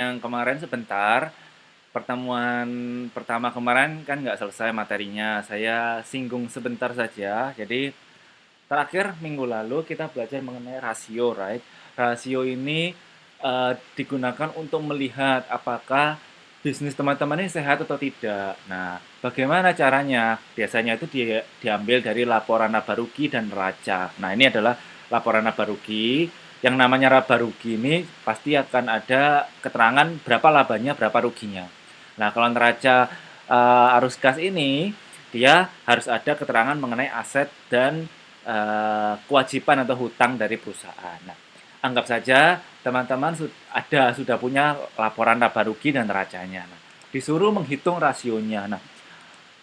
Yang kemarin sebentar, pertemuan pertama kemarin kan nggak selesai materinya. Saya singgung sebentar saja. Jadi terakhir minggu lalu kita belajar mengenai rasio, right? Rasio ini digunakan untuk melihat apakah bisnis teman-teman ini sehat atau tidak. Nah, bagaimana caranya? Biasanya itu diambil dari laporan laba rugi dan neraca. Nah, ini adalah laporan laba rugi. Yang namanya laba rugi ini pasti akan ada keterangan berapa labanya, berapa ruginya. Nah, kalau neraca arus kas ini, dia harus ada keterangan mengenai aset dan kewajiban atau hutang dari perusahaan. Nah, anggap saja teman-teman sudah punya laporan laba rugi dan neracanya. Nah, disuruh menghitung rasionya. Nah,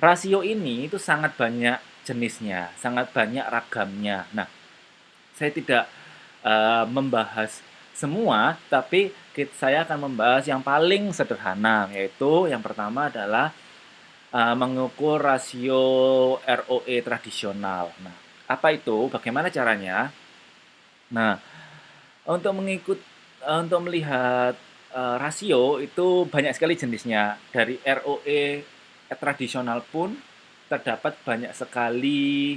rasio ini itu sangat banyak jenisnya, sangat banyak ragamnya. Nah, saya tidak membahas semua, tapi saya akan membahas yang paling sederhana, yaitu yang pertama adalah mengukur rasio ROE tradisional. Nah, apa itu? Bagaimana caranya? Nah, untuk melihat rasio itu banyak sekali jenisnya. Dari ROE tradisional pun terdapat banyak sekali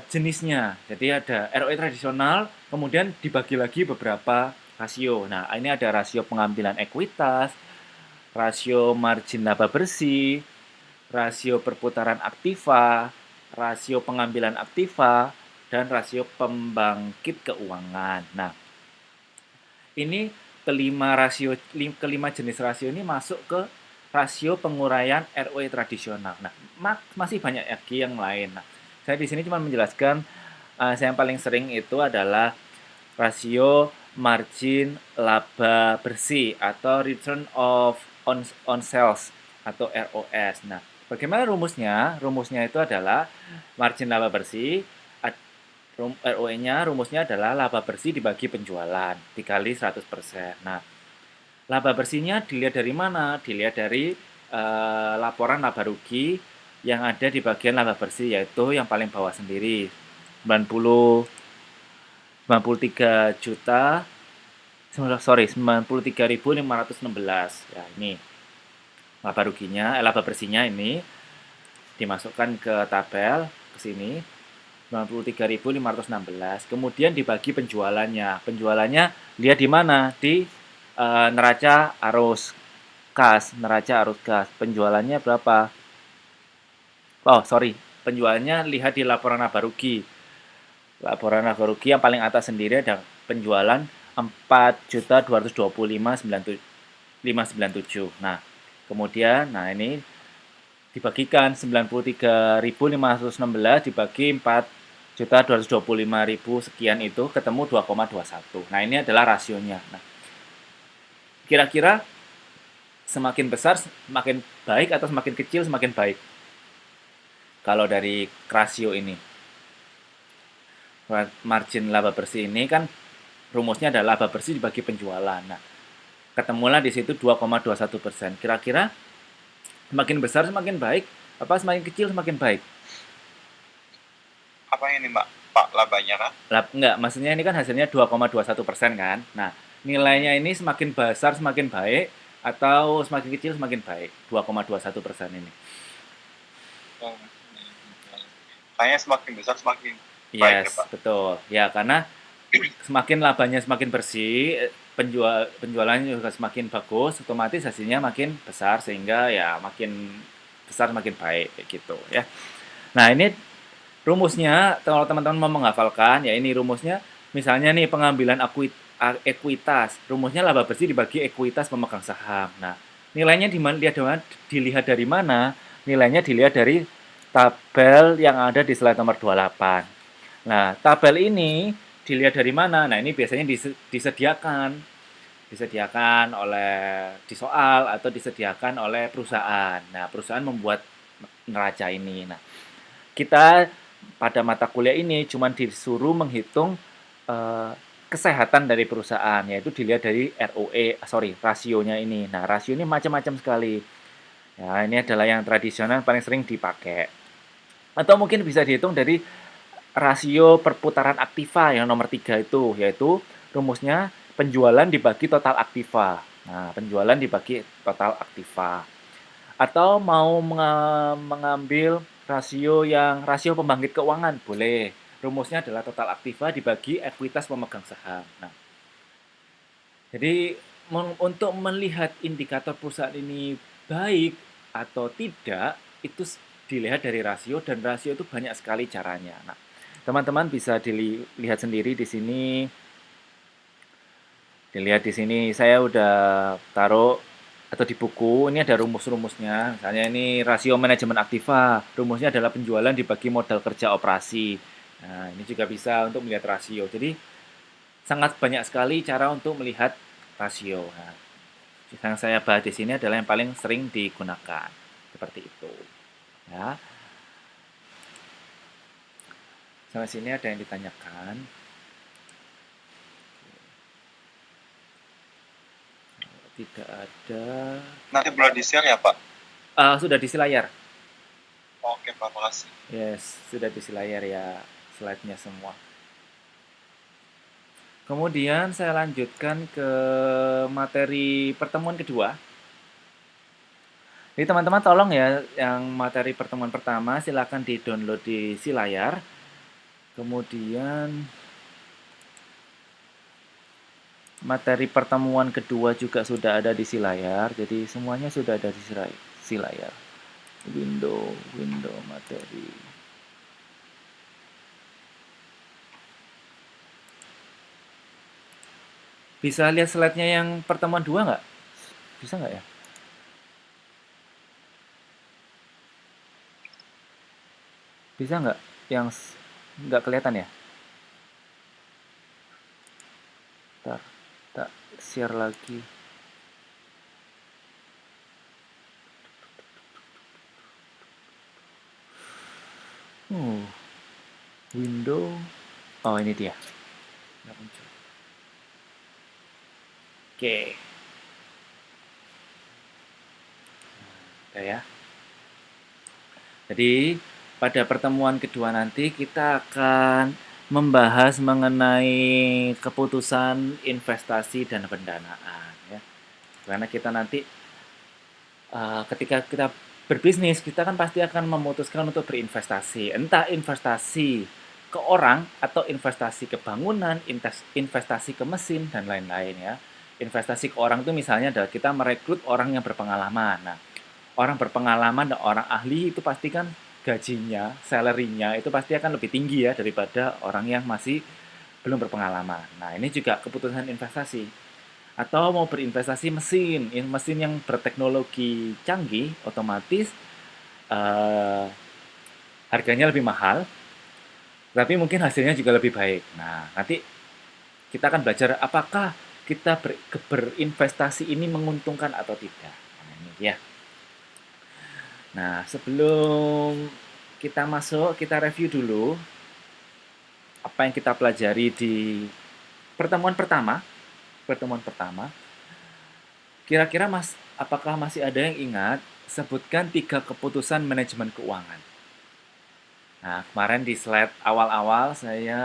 jenisnya. Jadi ada ROE tradisional, kemudian dibagi lagi beberapa rasio. Nah, ini ada rasio pengambilan ekuitas, rasio margin laba bersih, rasio perputaran aktiva, rasio pengambilan aktiva, dan rasio pembangkit keuangan. Nah, ini kelima jenis rasio ini masuk ke rasio penguraian ROE tradisional. Nah, masih banyak lagi yang lain. Nah, saya di sini cuma menjelaskan saya yang paling sering itu adalah rasio margin laba bersih atau return of on sales atau ROS. Nah, bagaimana rumusnya? Rumusnya itu adalah margin laba bersih ROE-nya rumusnya adalah laba bersih dibagi penjualan dikali 100%. Nah, laba bersihnya dilihat dari mana? Dilihat dari laporan laba rugi yang ada di bagian laba bersih, yaitu yang paling bawah sendiri. 93 juta, sorry, 93.516. Ya, ini laba ruginya, laba bersihnya ini dimasukkan ke tabel ke sini. 93.516. Kemudian dibagi penjualannya. Penjualannya lihat di mana? Di neraca arus kas, neraca arus kas. Penjualannya berapa? Oh, sorry. Penjualannya lihat di laporan laba rugi. Laporan laba rugi yang paling atas sendiri ada penjualan 4.225.597. Nah, kemudian ini dibagikan 93.516 dibagi 4.225.000 sekian itu ketemu 2,21. Nah, ini adalah rasionya. Nah, kira-kira semakin besar semakin baik atau semakin kecil semakin baik? Kalau dari rasio ini, margin laba bersih ini kan rumusnya adalah laba bersih dibagi penjualan. Nah, ketemulah di situ 2,21%. Kira-kira semakin besar semakin baik apa semakin kecil semakin baik? Apa ini Mbak? Pak labanya kan? Enggak, maksudnya ini kan hasilnya 2,21% kan. Nah, nilainya ini semakin besar semakin baik atau semakin kecil semakin baik? 2,21% ini. Kayaknya semakin besar semakin baik ya Yes, Pak. betul. Ya, karena semakin labanya semakin bersih, penjualannya juga semakin bagus, otomatis hasilnya makin besar sehingga ya makin besar makin baik kayak gitu ya. Nah, ini rumusnya kalau teman-teman mau menghafalkan ya ini rumusnya misalnya nih pengambilan ekuitas. Rumusnya laba bersih dibagi ekuitas pemegang saham. Nah, nilainya dilihat dari mana? Nilainya dilihat dari tabel yang ada di slide nomor 28. Nah, tabel ini dilihat dari mana? Nah, ini biasanya disediakan oleh di soal atau disediakan oleh perusahaan. Nah, perusahaan membuat neraca ini. Nah, kita pada mata kuliah ini cuma disuruh menghitung eh, kesehatan dari perusahaan, yaitu dilihat dari rasionya ini. Nah, rasio ini macam-macam sekali. Ya, ini adalah yang tradisional paling sering dipakai. Atau mungkin bisa dihitung dari rasio perputaran aktiva yang nomor 3 itu, yaitu rumusnya penjualan dibagi total aktiva. Nah, penjualan dibagi total aktiva. Atau mau mengambil rasio pembangkit keuangan, boleh. Rumusnya adalah total aktiva dibagi ekuitas pemegang saham. Nah, jadi untuk melihat indikator perusahaan ini baik atau tidak, itu dilihat dari rasio, dan rasio itu banyak sekali caranya. Nah, teman-teman bisa dilihat sendiri di sini. Dilihat di sini saya udah taruh atau di buku ini ada rumus-rumusnya. Misalnya ini rasio manajemen aktiva. Rumusnya adalah penjualan dibagi modal kerja operasi. Nah, ini juga bisa untuk melihat rasio. Jadi sangat banyak sekali cara untuk melihat rasio. Nah, yang saya bahas di sini adalah yang paling sering digunakan. Seperti itu. Ya. Sampai sini ada yang ditanyakan. Tidak ada. Nanti boleh di-share ya, Pak? Sudah di layar. Oke, Pak. Makasih. Yes, sudah di layar ya slide-nya semua. Kemudian saya lanjutkan ke materi pertemuan kedua. Jadi teman-teman tolong ya, yang materi pertemuan pertama silakan di-download di layar. Kemudian materi pertemuan kedua juga sudah ada di layar. Jadi semuanya sudah ada di layar. Window materi. Bisa lihat slide-nya yang pertemuan 2 nggak? Bisa nggak ya? Bisa nggak? Yang nggak kelihatan ya? Ntar, tak share lagi. Window. Oh, ini dia. Nggak muncul. Oke. Udah ya. Jadi, pada pertemuan kedua nanti kita akan membahas mengenai keputusan investasi dan pendanaan ya. Karena kita nanti ketika kita berbisnis, kita kan pasti akan memutuskan untuk berinvestasi. Entah investasi ke orang atau investasi ke bangunan, investasi ke mesin dan lain-lain ya. Investasi ke orang itu misalnya adalah kita merekrut orang yang berpengalaman. Nah, orang berpengalaman dan orang ahli itu pasti kan gajinya, salary-nya itu pasti akan lebih tinggi ya daripada orang yang masih belum berpengalaman. Nah, ini juga keputusan investasi. Atau mau berinvestasi mesin yang berteknologi canggih, otomatis eh, harganya lebih mahal, tapi mungkin hasilnya juga lebih baik. Nah, nanti kita akan belajar apakah kita berinvestasi ini menguntungkan atau tidak. Nah, ini ya. Nah, sebelum kita masuk, kita review dulu apa yang kita pelajari di pertemuan pertama. Pertemuan pertama. Kira-kira apakah masih ada yang ingat? Sebutkan 3 keputusan manajemen keuangan. Nah, kemarin di slide awal-awal saya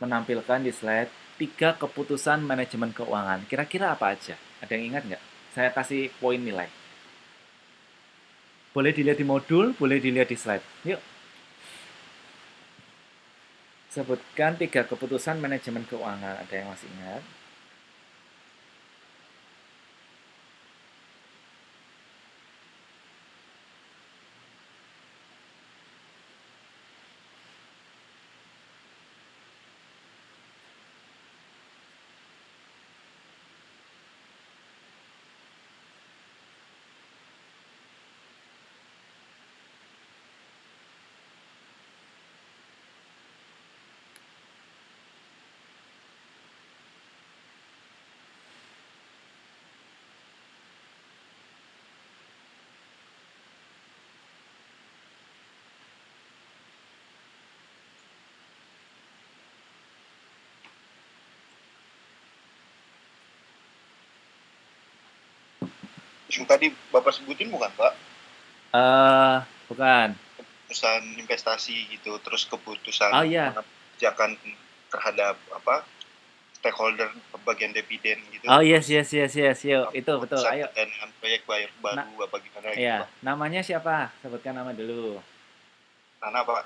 menampilkan di slide 3 keputusan manajemen keuangan. Kira-kira apa aja? Ada yang ingat nggak? Saya kasih poin nilai. Boleh dilihat di modul, boleh dilihat di slide. Yuk. Sebutkan 3 keputusan manajemen keuangan. Ada yang masih ingat? Yang tadi Bapak sebutin bukan, Pak? Bukan. Keputusan investasi gitu, terus keputusan Oh iya. mengerjakan terhadap stakeholder pembagian dividen gitu, Oh, yes, terus yes, yes, yes, yuk. Itu betul. keputusan Ayo. pendanaan proyek Nah, baru apa gimana gitu ya, Pak. namanya siapa? Sebutkan nama dulu. Karena Pak,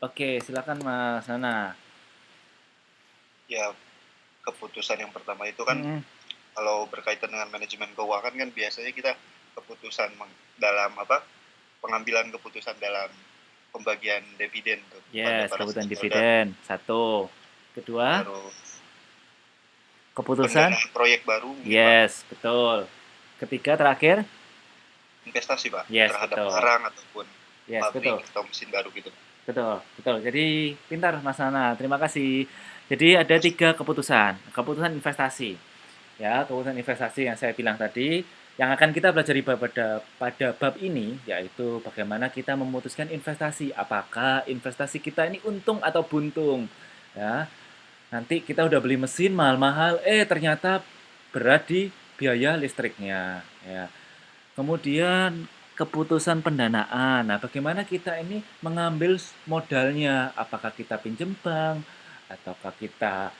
Oke, silakan Mas Nana. ya keputusan yang pertama itu kan Mm-mm. kalau berkaitan dengan manajemen keuangan kan biasanya kita keputusan dalam apa pengambilan keputusan dalam pembagian dividen tuh pada Yes, para kebutuhan stakeholder, dividen. Satu. Kedua, terus keputusan. pendanaan proyek baru mungkin Pak, Yes, betul. Ketiga, terakhir. investasi Pak Yes, terhadap betul. barang ataupun Yes, pabrik betul. atau mesin baru gitu. Betul, betul. Jadi pintar Mas Nana. Terima kasih. Jadi ada Mas, 3 keputusan. Keputusan investasi. Ya, keputusan investasi yang saya bilang tadi, yang akan kita pelajari pada bab ini yaitu bagaimana kita memutuskan investasi. Apakah investasi kita ini untung atau buntung? Ya, nanti kita udah beli mesin mahal-mahal, ternyata berat di biaya listriknya. Ya. Kemudian keputusan pendanaan. Nah, bagaimana kita ini mengambil modalnya? Apakah kita pinjam bank ataukah kita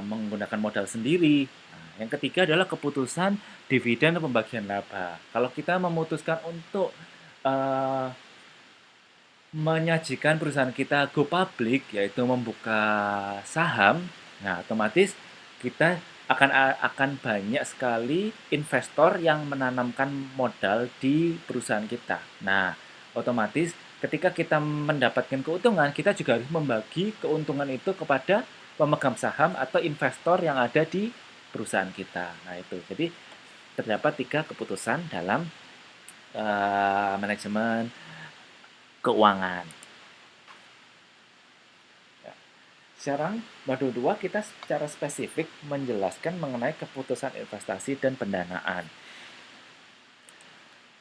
menggunakan modal sendiri? Nah, yang ketiga adalah keputusan dividen dan pembagian laba. Kalau kita memutuskan untuk uh, menyajikan perusahaan kita go public, yaitu membuka saham, nah otomatis kita akan banyak sekali investor yang menanamkan modal di perusahaan kita. Nah, otomatis ketika kita mendapatkan keuntungan, kita juga harus membagi keuntungan itu kepada pemegang saham atau investor yang ada di perusahaan kita. Nah, itu. Jadi terdapat 3 keputusan dalam manajemen keuangan. Ya. Sekarang, modul 2 kita secara spesifik menjelaskan mengenai keputusan investasi dan pendanaan.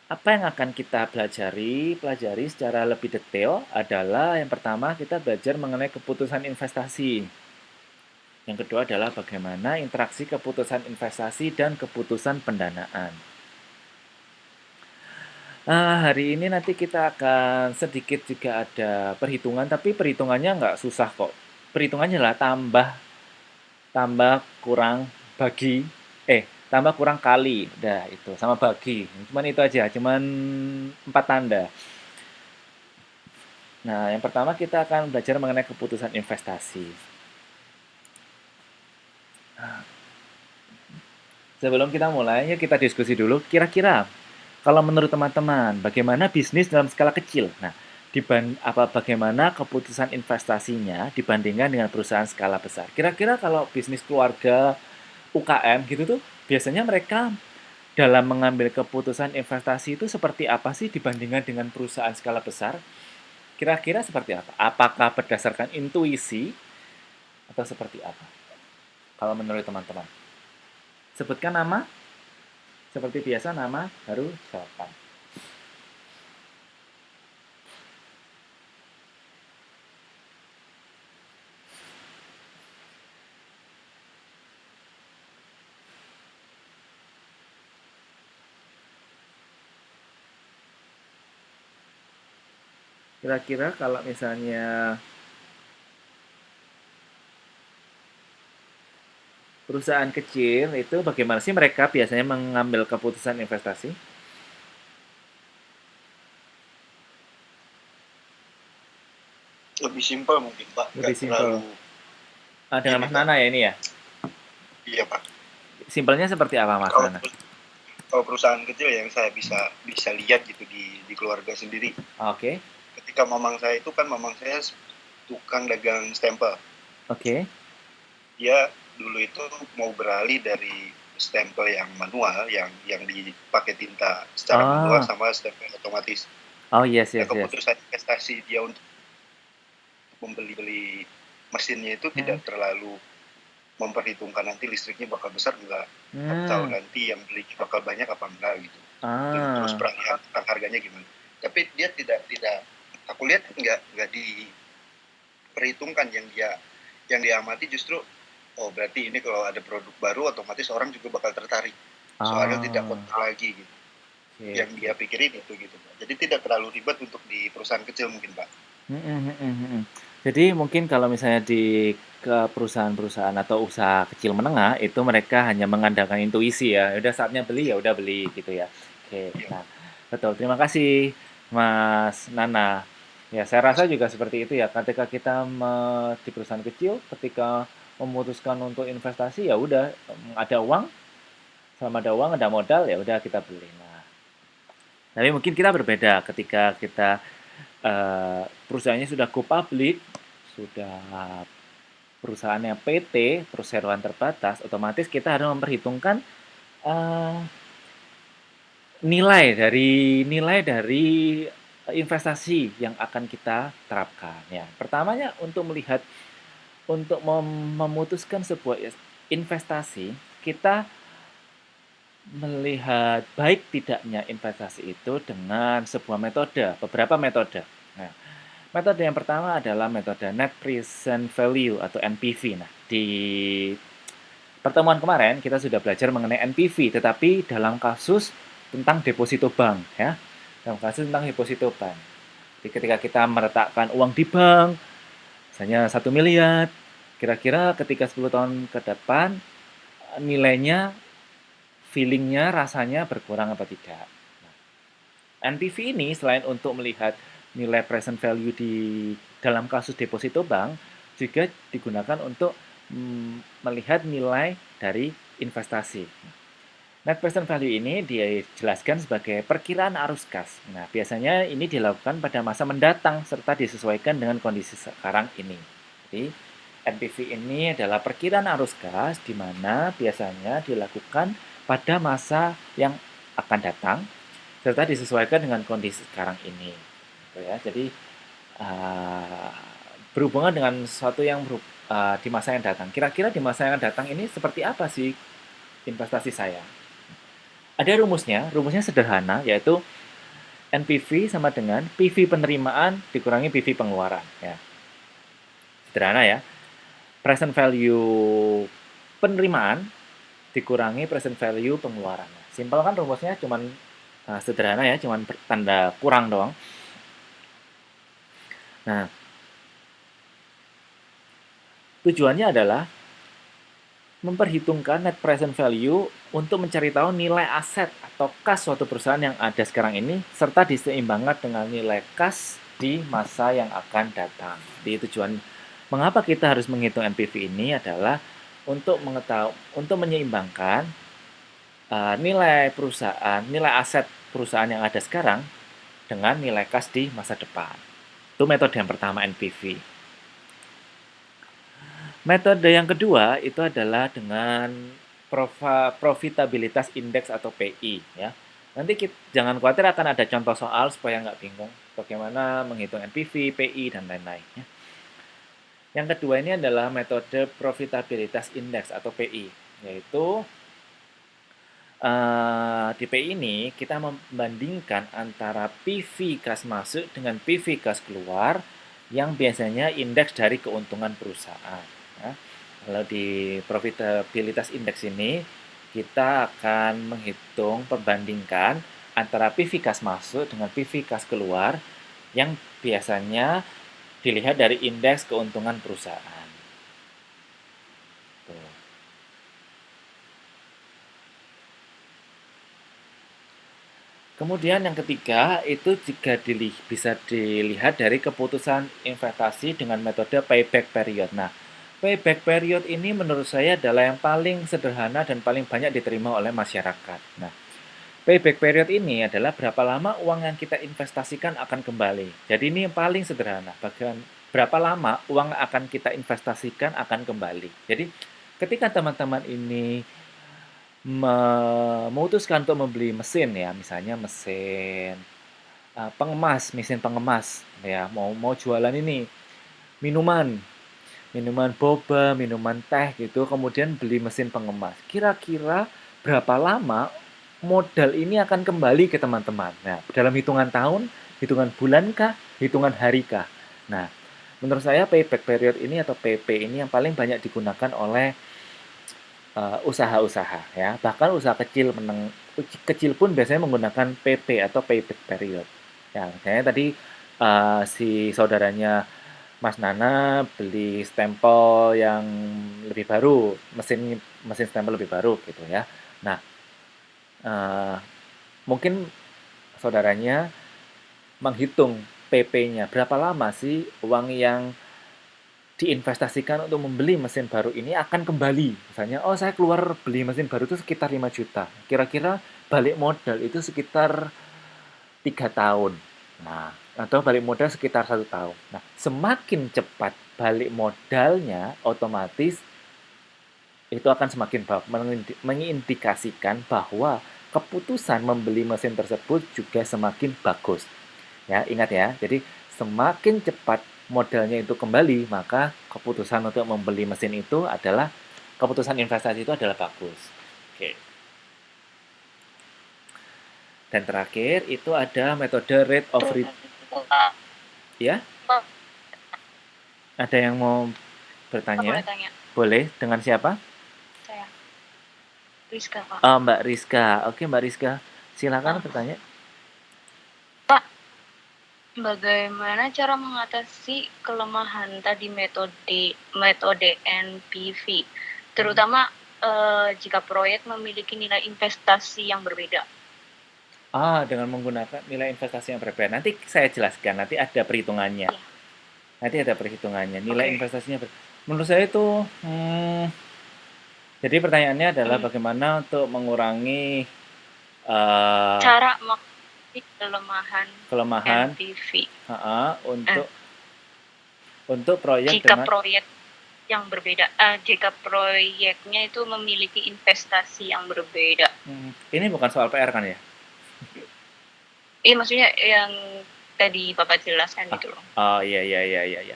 Apa yang akan kita pelajari secara lebih detail adalah yang pertama kita belajar mengenai keputusan investasi. Yang kedua adalah bagaimana interaksi keputusan investasi dan keputusan pendanaan. Hari ini nanti kita akan sedikit juga ada perhitungan, tapi perhitungannya nggak susah kok. Perhitungannya adalah tambah tambah kurang bagi tambah kurang kali udah itu sama bagi cuman itu aja cuman 4 tanda. Nah, yang pertama kita akan belajar mengenai keputusan investasi. Sebelum kita mulai, yuk kita diskusi dulu kira-kira kalau menurut teman-teman bagaimana bisnis dalam skala kecil. Nah, bagaimana keputusan investasinya dibandingkan dengan perusahaan skala besar. Kira-kira kalau bisnis keluarga UKM gitu tuh biasanya mereka dalam mengambil keputusan investasi itu seperti apa sih dibandingkan dengan perusahaan skala besar? Kira-kira seperti apa? Apakah berdasarkan intuisi atau seperti apa? Kalau menurut teman-teman. Sebutkan nama, seperti biasa nama, baru jawaban. Kira-kira kalau misalnya perusahaan kecil itu bagaimana sih mereka biasanya mengambil keputusan investasi? lebih simpel mungkin Pak, Lebih nggak simpel. terlalu Dengan ini Mas Pak. Nana ya ini ya? Iya Pak. Simpelnya seperti apa Mas Kalau Nana? kalau perusahaan kecil yang saya bisa lihat gitu di keluarga sendiri. Oke, Ketika mamang saya itu kan mamang saya tukang dagang stempel. oke. Dia dulu itu mau beralih dari stempel yang manual yang dipakai tinta secara manual Oh, sama stempel otomatis. oh yes, Nah, yes, yes. keputusan investasi dia untuk membeli mesinnya itu Hmm. tidak terlalu memperhitungkan nanti listriknya bakal besar enggak atau Hmm. nanti yang beli bakal banyak apa enggak gitu. Terus Ah. peralihan harganya gimana. Tapi dia tidak aku lihat enggak diperhitungkan yang diamati justru oh berarti ini kalau ada produk baru otomatis orang juga bakal tertarik. Soalnya tidak Ah. kotor lagi gitu. Oke, Yang oke. dia pikirin itu gitu Pak. Jadi tidak terlalu ribet untuk di perusahaan kecil mungkin Pak. Mhm, mhm, mhm. Jadi mungkin kalau misalnya di ke perusahaan-perusahaan atau usaha kecil menengah itu mereka hanya mengandalkan intuisi ya. Udah saatnya beli ya udah beli gitu ya. Oke. Iya, Nah, betul. Terima kasih Mas Nana. Ya, saya rasa juga seperti itu ya. Ketika kita di perusahaan kecil, ketika memutuskan untuk investasi ya udah ada uang, selama ada uang, ada modal ya udah kita beli. Nah, tapi mungkin kita berbeda ketika kita perusahaannya sudah go public, sudah perusahaannya PT, perseroan terbatas, otomatis kita harus memperhitungkan eh, nilai dari investasi yang akan kita terapkan. Ya, pertamanya untuk memutuskan sebuah investasi, kita melihat baik tidaknya investasi itu dengan sebuah metode, beberapa metode. Nah, metode yang pertama adalah metode Net Present Value atau NPV. Nah, di pertemuan kemarin kita sudah belajar mengenai NPV, tetapi dalam kasus tentang deposito bank, ya. Dalam kasus tentang deposito bank. Jadi ketika kita meletakkan uang di bank, misalnya 1 miliar, kira-kira ketika 10 tahun ke depan nilainya, feelingnya, rasanya berkurang apa tidak. NPV ini selain untuk melihat nilai present value di dalam kasus deposito bank, juga digunakan untuk melihat nilai dari investasi. Net present value ini dijelaskan sebagai perkiraan arus kas. Nah, biasanya ini dilakukan pada masa mendatang serta disesuaikan dengan kondisi sekarang ini. Jadi, NPV ini adalah perkiraan arus kas di mana biasanya dilakukan pada masa yang akan datang serta disesuaikan dengan kondisi sekarang ini. Gitu ya. Jadi uh, berhubungan dengan sesuatu yang di masa yang datang. Kira-kira di masa yang datang ini seperti apa sih investasi saya? Ada rumusnya sederhana, yaitu NPV sama dengan PV penerimaan dikurangi PV pengeluaran. Ya. Sederhana ya. Present value penerimaan dikurangi present value pengeluaran. Simpel kan rumusnya, cuman sederhana ya, cuman tanda kurang doang. Nah, tujuannya adalah memperhitungkan net present value untuk mencari tahu nilai aset atau kas suatu perusahaan yang ada sekarang ini, serta diseimbangkan dengan nilai kas di masa yang akan datang. Di tujuan mengapa kita harus menghitung NPV ini adalah untuk menyeimbangkan nilai perusahaan, nilai aset perusahaan yang ada sekarang dengan nilai kas di masa depan. Itu metode yang pertama, NPV. Metode yang kedua itu adalah dengan profitabilitas indeks atau PI ya. Nanti jangan khawatir, akan ada contoh soal supaya nggak bingung bagaimana menghitung NPV, PI, dan lain-lain. Ya. Yang kedua ini adalah metode profitabilitas indeks atau PI, yaitu di PI ini kita membandingkan antara PV kas masuk dengan PV kas keluar yang biasanya indeks dari keuntungan perusahaan. Ya. Kalau di profitabilitas indeks ini, kita akan menghitung, perbandingkan antara PV kas masuk dengan PV kas keluar yang biasanya dilihat dari indeks keuntungan perusahaan. Tuh. Kemudian yang ketiga itu juga bisa dilihat dari keputusan investasi dengan metode payback period. Nah, payback period ini menurut saya adalah yang paling sederhana dan paling banyak diterima oleh masyarakat. Nah, payback period ini adalah berapa lama uang yang kita investasikan akan kembali. Jadi ini yang paling sederhana. Bagian berapa lama uang akan kita investasikan akan kembali. Jadi ketika teman-teman ini memutuskan untuk membeli mesin ya, misalnya mesin pengemas ya, mau jualan ini minuman, minuman boba, minuman teh gitu, kemudian beli mesin pengemas. Kira-kira berapa lama modal ini akan kembali ke teman-teman? Nah, dalam hitungan tahun, hitungan bulan kah, hitungan hari kah? Nah, menurut saya payback period ini atau PP ini yang paling banyak digunakan oleh usaha-usaha ya. Bahkan usaha kecil pun biasanya menggunakan PP atau payback period. Ya, misalnya tadi si saudaranya Mas Nana beli stempel yang lebih baru, mesin mesin stempel lebih baru gitu ya. Nah, eh, mungkin saudaranya menghitung PP-nya, berapa lama sih uang yang diinvestasikan untuk membeli mesin baru ini akan kembali. Misalnya, oh saya keluar beli mesin baru itu sekitar 5 juta. Kira-kira balik modal itu sekitar 3 tahun. Nah, atau balik modal sekitar 1 tahun. Nah, semakin cepat balik modalnya, otomatis itu akan semakin mengindikasikan bahwa keputusan membeli mesin tersebut juga semakin bagus. Ya, ingat ya. Jadi, semakin cepat modalnya itu kembali, maka keputusan untuk membeli mesin itu adalah keputusan investasi itu adalah bagus. Oke. Dan terakhir itu ada metode rate of return. Ya, ada yang mau bertanya? Boleh tanya? Boleh. Dengan siapa? Saya, Rizka, Pak. Mbak Rizka. Oke, Mbak Rizka. Silakan bertanya. Pak, bagaimana cara mengatasi kelemahan tadi metode NPV, terutama jika proyek memiliki nilai investasi yang berbeda? Dengan menggunakan nilai investasi yang berbeda. Nanti saya jelaskan, nanti ada perhitungannya. Ya. Nanti ada perhitungannya. Nilai Oke. investasinya menurut saya itu jadi pertanyaannya adalah bagaimana untuk mengurangi cara mengatasi kelemahan NPV untuk proyek jika dengan proyek yang berbeda, jika proyeknya itu memiliki investasi yang berbeda. Ini bukan soal PR kan ya? Iya, maksudnya yang tadi Bapak jelaskan gitu loh. Oh iya.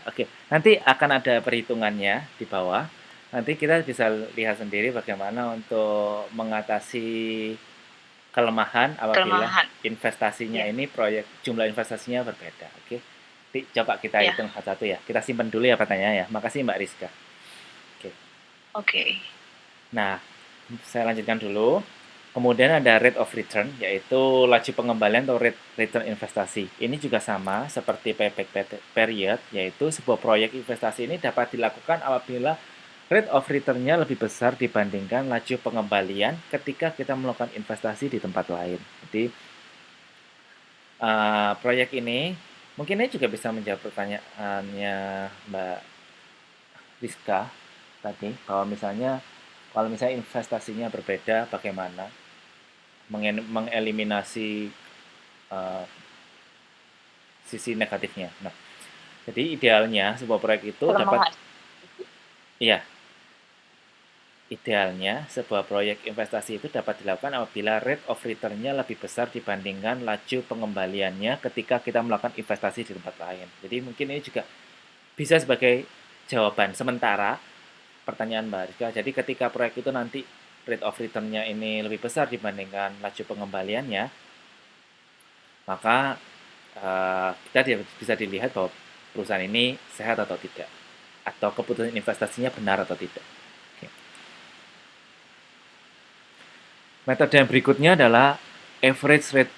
Oke, nanti akan ada perhitungannya di bawah. Nanti kita bisa lihat sendiri bagaimana untuk mengatasi kelemahan apabila investasinya ini proyek jumlah investasinya berbeda. Oke. Coba kita hitung satu-satu ya. Kita simpan dulu ya pertanyaannya ya. Makasih Mbak Rizka. Oke. Nah, saya lanjutkan dulu. Kemudian ada rate of return, yaitu laju pengembalian atau rate return investasi. Ini juga sama seperti payback period, yaitu sebuah proyek investasi ini dapat dilakukan apabila rate of return-nya lebih besar dibandingkan laju pengembalian ketika kita melakukan investasi di tempat lain. Jadi, proyek ini, mungkin ini juga bisa menjawab pertanyaannya Mbak Rizka tadi, bahwa misalnya, kalau misalnya investasinya berbeda, bagaimana mengeliminasi sisi negatifnya. Nah, jadi idealnya sebuah proyek itu dapat idealnya sebuah proyek investasi itu dapat dilakukan apabila rate of return-nya lebih besar dibandingkan laju pengembaliannya ketika kita melakukan investasi di tempat lain. Jadi mungkin ini juga bisa sebagai jawaban sementara pertanyaan Mbak Rizka. Jadi ketika proyek itu nanti rate of return-nya ini lebih besar dibandingkan laju pengembaliannya, maka kita bisa dilihat bahwa perusahaan ini sehat atau tidak, atau keputusan investasinya benar atau tidak. Oke. Metode yang berikutnya adalah average rate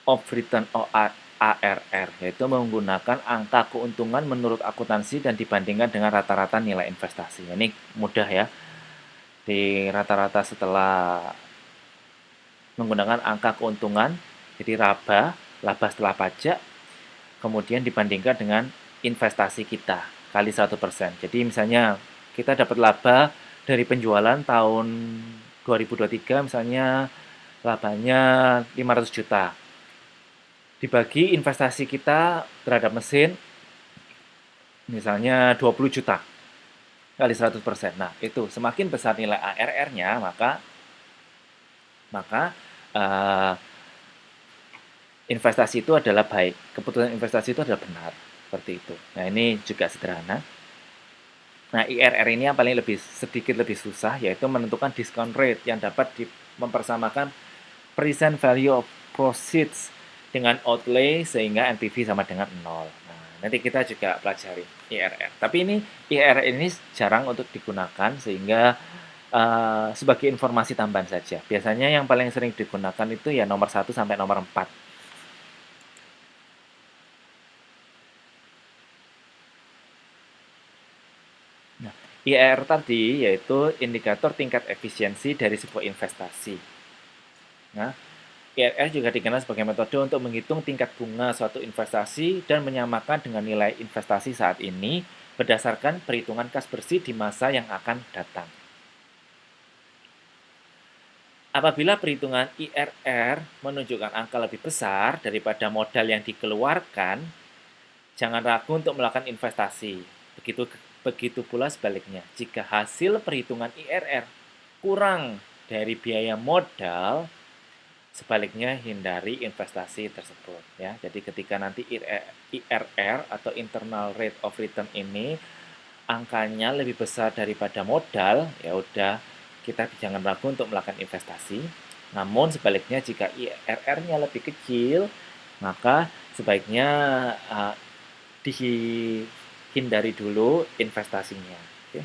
of return atau ARR, yaitu menggunakan angka keuntungan menurut akuntansi dan dibandingkan dengan rata-rata nilai investasi. Ini mudah ya. Di rata-rata setelah menggunakan angka keuntungan, jadi laba setelah pajak, kemudian dibandingkan dengan investasi kita kali 1%. Jadi misalnya kita dapat laba dari penjualan tahun 2023 misalnya labanya 500 juta. Dibagi investasi kita terhadap mesin misalnya 20 juta kali 100%. Nah, itu semakin besar nilai ARR-nya, maka investasi itu adalah baik. Keputusan investasi itu adalah benar. Seperti itu. Nah, ini juga sederhana. Nah, IRR ini yang paling sedikit lebih susah, yaitu menentukan discount rate yang dapat mempersamakan present value of proceeds dengan outlay sehingga NPV sama dengan 0. Nah, nanti kita juga pelajari IRR. Tapi ini IRR ini jarang untuk digunakan sehingga sebagai informasi tambahan saja. Biasanya yang paling sering digunakan itu ya nomor 1 sampai nomor 4. IRR tadi yaitu indikator tingkat efisiensi dari sebuah investasi. Nah, IRR juga dikenal sebagai metode untuk menghitung tingkat bunga suatu investasi dan menyamakan dengan nilai investasi saat ini berdasarkan perhitungan kas bersih di masa yang akan datang. Apabila perhitungan IRR menunjukkan angka lebih besar daripada modal yang dikeluarkan, jangan ragu untuk melakukan investasi. Begitu pula sebaliknya. Jika hasil perhitungan IRR kurang dari biaya modal, sebaliknya hindari investasi tersebut ya. Jadi ketika nanti IRR atau internal rate of return ini angkanya lebih besar daripada modal, ya udah kita jangan ragu untuk melakukan investasi. Namun sebaliknya jika IRR-nya lebih kecil, maka sebaiknya dihindari dulu investasinya. Oke.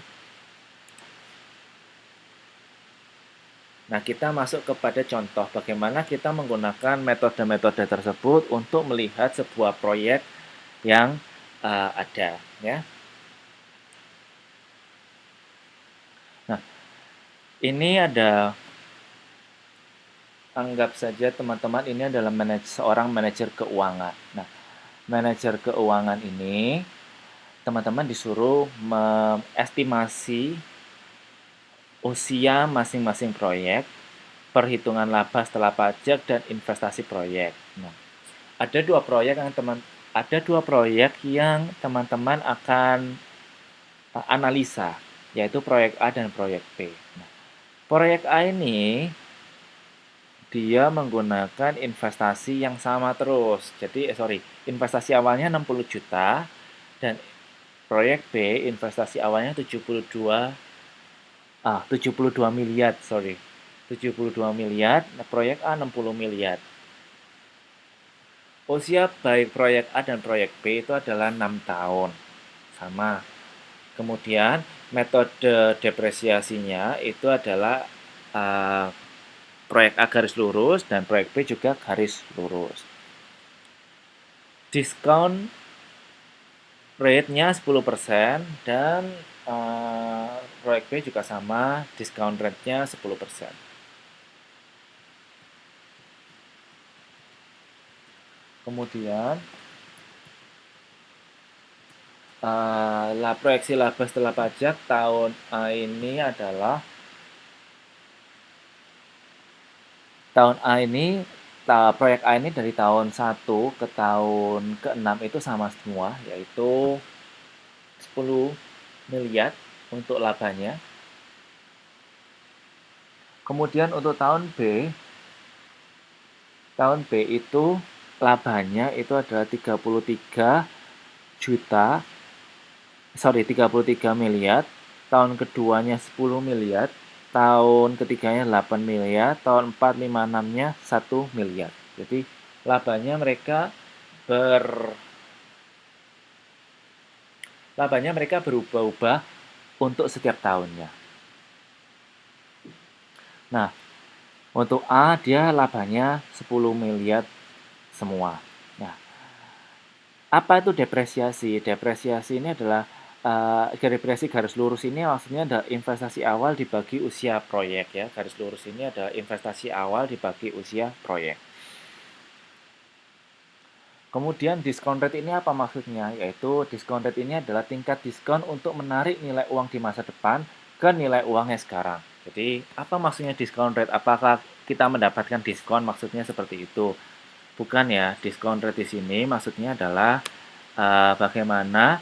Nah, kita masuk kepada contoh bagaimana kita menggunakan metode-metode tersebut untuk melihat sebuah proyek yang ada, ya. Nah, ini ada, anggap saja teman-teman ini adalah seorang manajer keuangan. Nah, manajer keuangan ini teman-teman disuruh mengestimasi usia masing-masing proyek, perhitungan laba setelah pajak dan investasi proyek. Nah, ada dua proyek yang teman-teman akan analisa, yaitu proyek A dan proyek B. Nah, proyek A ini dia menggunakan investasi yang sama terus. Jadi, investasi awalnya 60 juta dan proyek B investasi awalnya 72 miliar, 72 miliar, nah proyek A 60 miliar. Usia baik proyek A dan proyek B itu adalah 6 tahun. Sama. Kemudian metode depresiasinya itu adalah proyek A garis lurus dan proyek B juga garis lurus. Diskon rate-nya 10% dan proyek B juga sama, diskon rate-nya 10%. Kemudian proyeksi laba setelah pajak tahun A ini adalah proyek A ini dari tahun 1 ke tahun ke-6 itu sama semua, yaitu 10 miliar untuk labanya. Kemudian untuk tahun B itu labanya itu adalah 33 miliar, tahun keduanya 10 miliar, tahun ketiganya 8 miliar, tahun 4, 5, 6-nya 1 miliar. Jadi labanya mereka berubah-ubah untuk setiap tahunnya. Nah, untuk A dia labanya 10 miliar semua. Nah, apa itu depresiasi? Depresiasi ini adalah depresiasi garis lurus ini maksudnya adalah investasi awal dibagi usia proyek ya. Garis lurus ini adalah investasi awal dibagi usia proyek. Kemudian diskon rate ini apa maksudnya? Yaitu diskon rate ini adalah tingkat diskon untuk menarik nilai uang di masa depan ke nilai uangnya sekarang. Jadi, apa maksudnya diskon rate? Apakah kita mendapatkan diskon? Maksudnya seperti itu. Bukan ya, diskon rate di sini maksudnya adalah bagaimana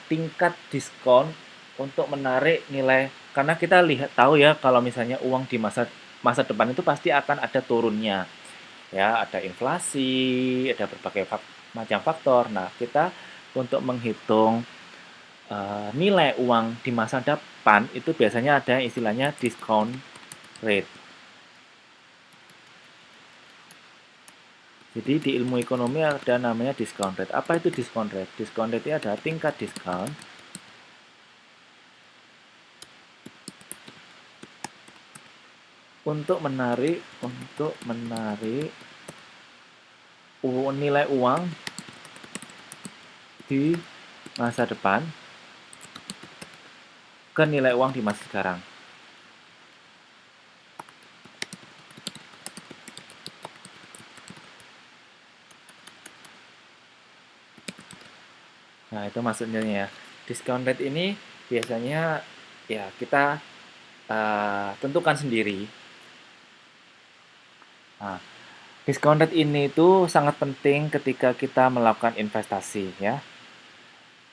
tingkat diskon untuk menarik nilai, karena kita tahu ya kalau misalnya uang di masa depan itu pasti akan ada turunnya. Ya, ada inflasi, ada berbagai macam faktor. Nah, kita untuk menghitung nilai uang di masa depan itu biasanya ada istilahnya discount rate. Jadi di ilmu ekonomi ada namanya discount rate. Apa itu discount rate? Discount rate itu adalah tingkat diskon untuk menarik nilai uang di masa depan ke nilai uang di masa sekarang. Nah, itu maksudnya ya. Discount rate ini biasanya ya kita tentukan sendiri. Nah, discount rate ini itu sangat penting ketika kita melakukan investasi ya.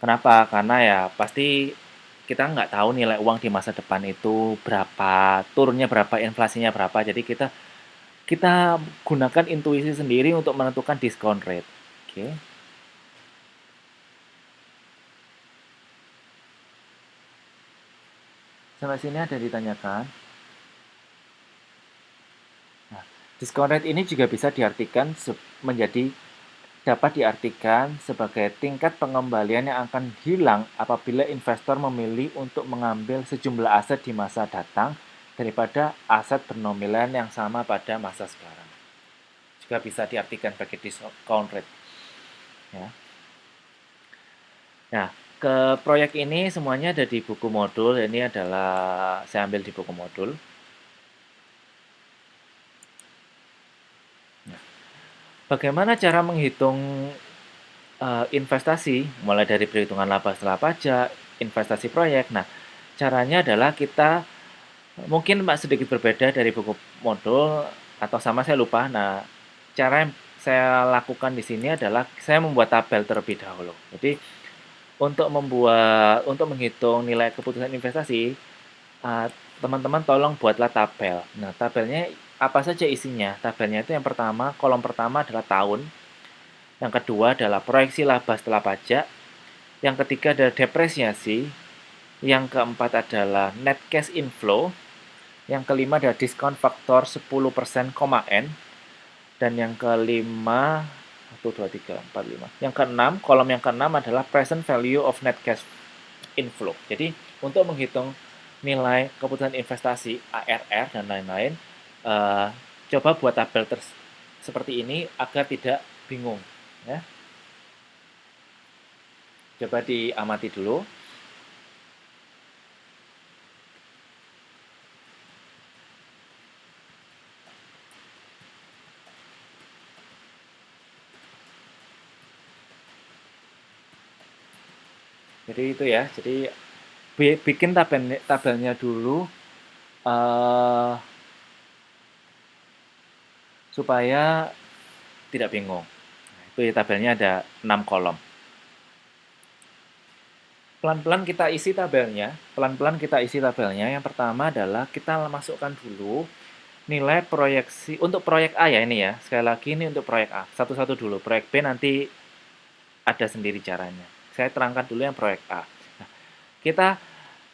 Kenapa? Karena ya pasti kita nggak tahu nilai uang di masa depan itu berapa, turunnya berapa, inflasinya berapa. Jadi kita kita gunakan intuisi sendiri untuk menentukan discount rate. Oke. Sampai sini ada ditanyakan. Nah, discount rate ini juga bisa diartikan menjadi dapat diartikan sebagai tingkat pengembalian yang akan hilang apabila investor memilih untuk mengambil sejumlah aset di masa datang daripada aset bernomilan yang sama pada masa sekarang. Juga bisa diartikan sebagai discount rate. Ya. Nah, ke proyek ini semuanya ada di buku modul. Ini adalah saya ambil di buku modul. Nah, bagaimana cara menghitung investasi, mulai dari perhitungan laba setelah pajak, investasi proyek. Nah, caranya adalah kita mungkin sedikit berbeda dari buku modul atau sama saya lupa. Nah, cara yang saya lakukan di sini adalah saya membuat tabel terlebih dahulu. Jadi, untuk menghitung nilai keputusan investasi, teman-teman tolong buatlah tabel. Nah, tabelnya apa saja isinya? Tabelnya itu yang pertama, kolom pertama adalah tahun, yang kedua adalah proyeksi laba setelah pajak, yang ketiga adalah depresiasi, yang keempat adalah net cash inflow, yang kelima adalah diskon faktor 10%, N, dan yang kelima 1, 2, 3, 4, 5. Yang keenam, kolom yang keenam adalah present value of net cash inflow. Jadi, untuk menghitung nilai keputusan investasi, ARR, dan lain-lain, coba buat tabel seperti ini agar tidak bingung. Ya. Coba diamati dulu. Jadi itu ya, jadi bikin tabelnya dulu supaya tidak bingung. Nah, itu ya, tabelnya ada 6 kolom. Pelan-pelan kita isi tabelnya. Yang pertama adalah kita masukkan dulu nilai proyeksi untuk proyek A ya ini ya. Sekali lagi ini untuk proyek A. Satu-satu dulu. Proyek B nanti ada sendiri caranya. Saya terangkan dulu yang proyek A. Nah, kita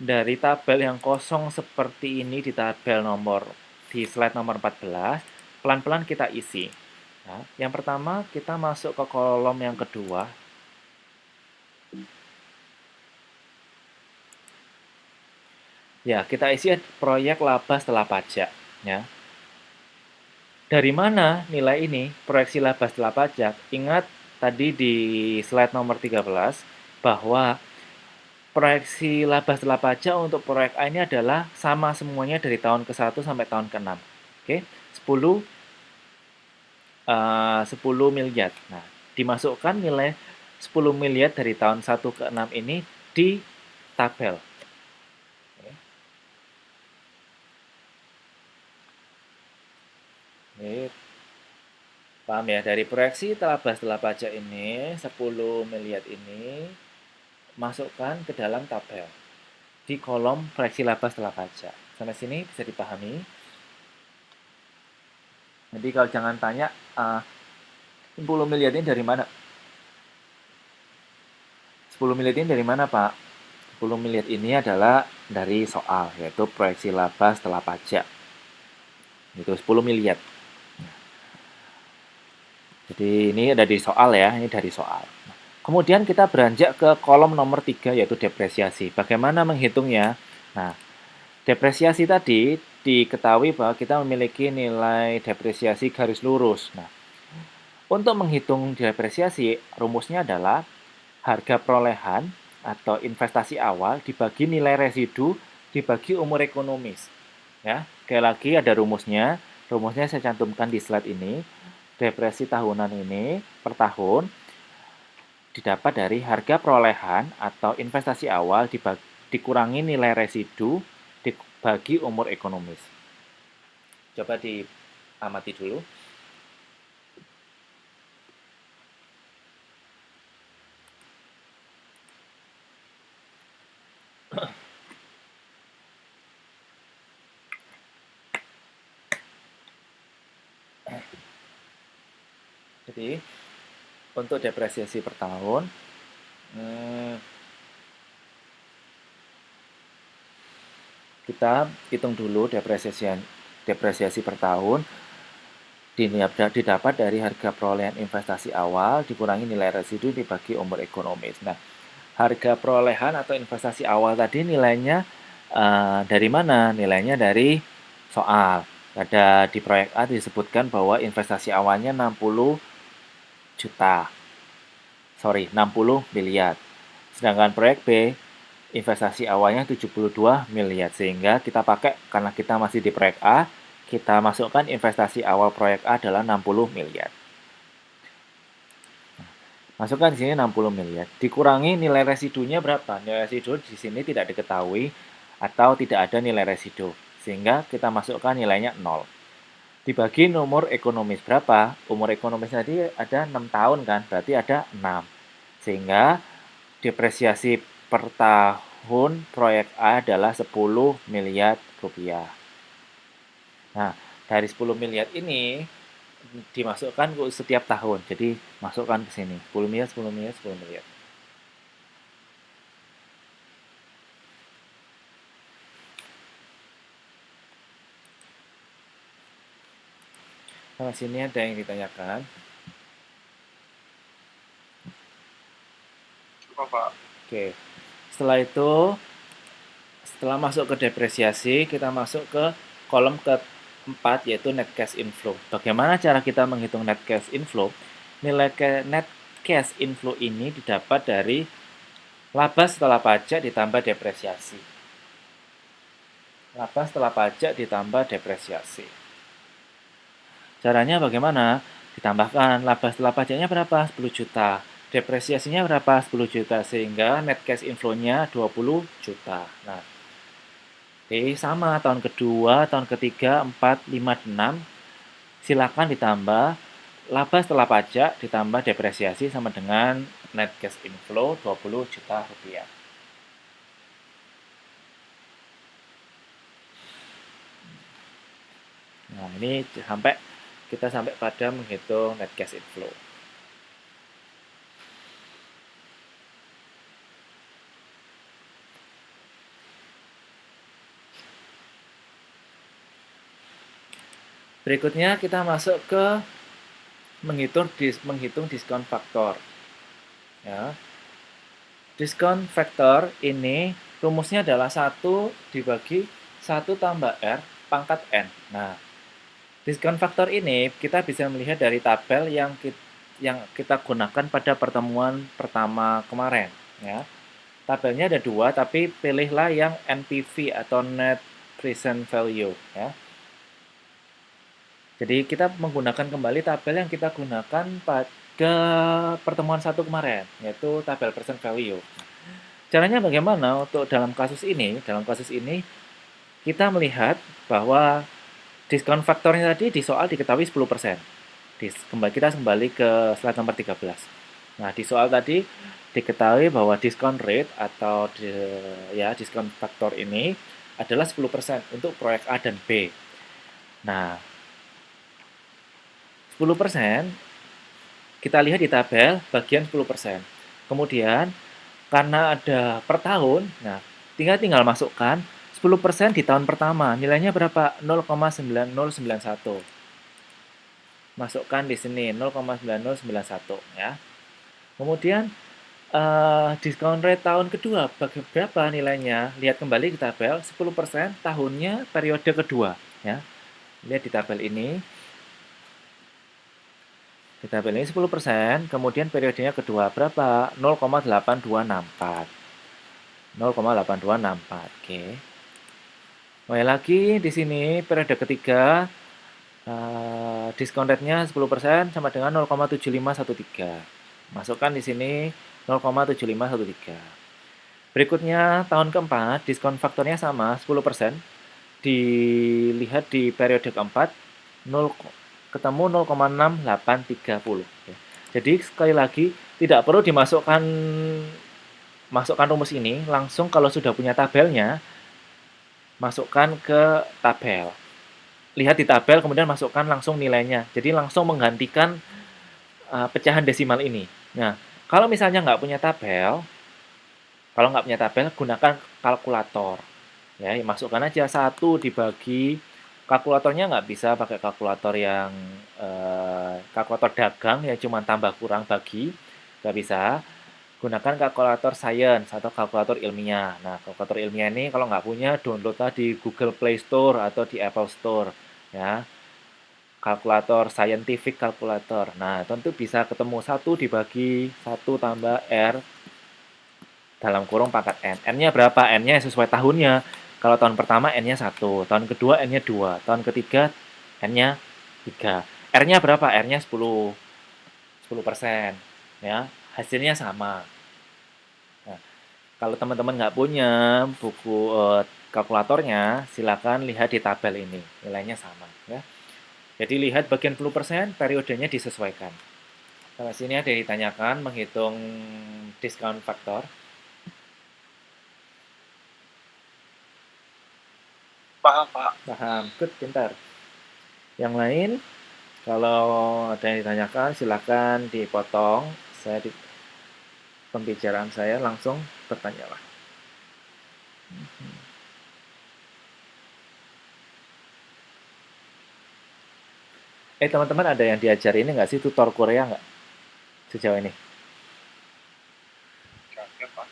dari tabel yang kosong seperti ini di slide nomor 14, pelan-pelan kita isi. Nah, yang pertama kita masuk ke kolom yang kedua. Ya, kita isi proyek laba setelah pajak. Ya. Dari mana nilai ini, proyeksi laba setelah pajak? Ingat tadi di slide nomor 13, bahwa proyeksi laba setelah pajak untuk proyek A ini adalah sama semuanya dari tahun ke-1 sampai tahun ke-6. Oke, 10 miliar. Nah, dimasukkan nilai 10 miliar dari tahun 1 ke 6 ini di tabel. Oke. Paham ya, dari proyeksi laba setelah pajak ini, 10 miliar ini masukkan ke dalam tabel di kolom proyeksi laba setelah pajak. Sampai sini bisa dipahami. Jadi kalau jangan tanya 10 miliar ini dari mana? 10 miliar ini dari mana, Pak? 10 miliar ini adalah dari soal, yaitu proyeksi laba setelah pajak. Itu 10 miliar. Jadi ini ada di soal ya, ini dari soal. Kemudian kita beranjak ke kolom nomor 3 yaitu depresiasi. Bagaimana menghitungnya? Nah, depresiasi tadi diketahui bahwa kita memiliki nilai depresiasi garis lurus. Nah, untuk menghitung depresiasi, rumusnya adalah harga perolehan atau investasi awal dibagi nilai residu dibagi umur ekonomis. Ya, sekali lagi ada rumusnya. Rumusnya saya cantumkan di slide ini. Depresi tahunan ini per tahun didapat dari harga perolehan atau investasi awal dikurangi nilai residu dibagi umur ekonomis. Coba diamati dulu. Jadi, untuk depresiasi per tahun, kita hitung dulu depresiasi per tahun didapat dari harga perolehan investasi awal dikurangi nilai residu dibagi umur ekonomis. Nah, harga perolehan atau investasi awal tadi nilainya dari mana? Nilainya dari soal. Ada di proyek A disebutkan bahwa investasi awalnya 60 juta. 60 miliar. Sedangkan proyek B investasi awalnya 72 miliar. Sehingga kita pakai, karena kita masih di proyek A, kita masukkan investasi awal proyek A adalah 60 miliar. Masukkan di sini 60 miliar. Dikurangi nilai residunya berapa? Nilai residu di sini tidak diketahui atau tidak ada nilai residu. Sehingga kita masukkan nilainya 0. Dibagi umur ekonomis berapa? Umur ekonomis tadi ada 6 tahun kan? Berarti ada 6. Sehingga depresiasi per tahun proyek A adalah 10 miliar rupiah. Nah, dari 10 miliar ini dimasukkan ke setiap tahun. Jadi, masukkan ke sini. 10 miliar, 10 miliar, 10 miliar. Nah, sini ada yang ditanyakan. Coba Pak. Oke. Setelah itu, setelah masuk ke depresiasi, kita masuk ke kolom keempat, yaitu net cash inflow. Bagaimana cara kita menghitung net cash inflow? Nilai net cash inflow ini didapat dari laba setelah pajak ditambah depresiasi. Laba setelah pajak ditambah depresiasi. Caranya bagaimana? Ditambahkan laba setelah pajaknya berapa? 10 juta. Depresiasinya berapa? 10 juta. Sehingga net cash inflow-nya 20 juta. Nah, oke, sama tahun kedua, tahun ketiga, 4, 5, 6. Silakan ditambah laba setelah pajak ditambah depresiasi sama dengan net cash inflow 20 juta rupiah. Nah, ini kita sampai pada menghitung net cash inflow. Berikutnya kita masuk ke menghitung diskon faktor. Ya. Diskon faktor ini rumusnya adalah 1 dibagi 1 tambah R pangkat N. Nah, diskon faktor ini kita bisa melihat dari tabel yang kita gunakan pada pertemuan pertama kemarin. Ya. Tabelnya ada 2, tapi pilihlah yang NPV atau Net Present Value. Ya. Jadi kita menggunakan kembali tabel yang kita gunakan pada pertemuan 1 kemarin, yaitu tabel present value. Caranya bagaimana untuk dalam kasus ini? Dalam kasus ini kita melihat bahwa diskon faktornya tadi di soal diketahui 10%. Kita kembali ke slide nomor 13. Nah, di soal tadi diketahui bahwa diskon rate atau diskon faktor ini adalah 10% untuk proyek A dan B. Nah, 10% kita lihat di tabel bagian 10%. Kemudian karena ada per tahun, nah tinggal masukkan 10% di tahun pertama. Nilainya berapa? 0,9091. Masukkan di sini 0,9091 ya. Kemudian diskon rate tahun kedua berapa nilainya? Lihat kembali di tabel 10% tahunnya periode kedua ya. Lihat di tabel ini. Di tabel ini 10%, kemudian periodenya kedua berapa? 0,8264. 0,8264. Oke. Mulai lagi di sini periode ketiga, diskon rate-nya 10% sama dengan 0,7513. Masukkan di sini 0,7513. Berikutnya tahun keempat, diskon faktornya sama 10%. Dilihat di periode keempat 0 ketemu 0,6830. Jadi sekali lagi tidak perlu masukkan rumus ini langsung kalau sudah punya tabelnya, masukkan ke tabel. Lihat di tabel kemudian masukkan langsung nilainya. Jadi langsung menggantikan pecahan desimal ini. Nah, kalau misalnya kalau nggak punya tabel, gunakan kalkulator. Ya, masukkan aja 1 dibagi, kalkulatornya nggak bisa pakai kalkulator yang kalkulator dagang yang cuma tambah kurang bagi, nggak bisa. Gunakan kalkulator science atau kalkulator ilmiah. Nah, kalkulator ilmiah ini kalau nggak punya, download di Google Play Store atau di Apple Store. Ya, kalkulator scientific kalkulator. Nah, tentu bisa ketemu 1 dibagi 1 tambah R dalam kurung pangkat N. N-nya berapa? N-nya sesuai tahunnya. Kalau tahun pertama N-nya 1, tahun kedua N-nya 2, tahun ketiga N-nya 3. R-nya berapa? R-nya 10. 10%. Ya, hasilnya sama. Nah, kalau teman-teman nggak punya buku kalkulatornya, silakan lihat di tabel ini. Nilainya sama. Ya. Jadi lihat bagian 10%, periodenya disesuaikan. Kalau sini ada ditanyakan menghitung diskon faktor. Paham, Pak. Paham, good, pintar. Yang lain, kalau ada yang ditanyakan, silakan dipotong. Pembicaraan saya langsung bertanyalah. Teman-teman ada yang diajar ini nggak sih, tutor Korea nggak sejauh ini? Oke, Pak.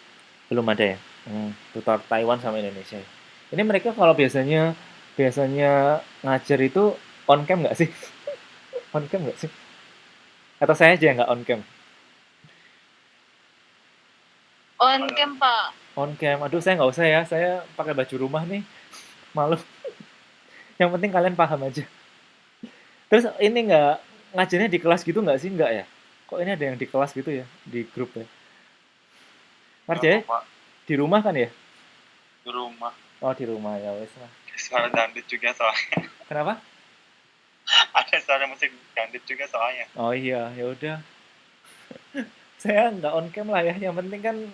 Belum ada ya? Tutor Taiwan sama Indonesia. Ini mereka kalau biasanya ngajar itu on cam nggak sih? On cam nggak sih? Atau saya aja yang nggak on cam? On cam, Pak. On cam. Aduh, saya nggak usah ya. Saya pakai baju rumah nih. Malu. Yang penting kalian paham aja. Terus ini nggak ngajarnya di kelas gitu nggak sih? Nggak ya? Kok ini ada yang di kelas gitu ya? Di grup ya? Marja, Pak. di rumah kan ya? Di rumah. Oh, di rumah ya wes lah. Suara dangdut juga soalnya. Kenapa? Ada suara musik dangdut juga soalnya. Oh iya, ya udah. Saya nggak on cam lah ya. Yang penting kan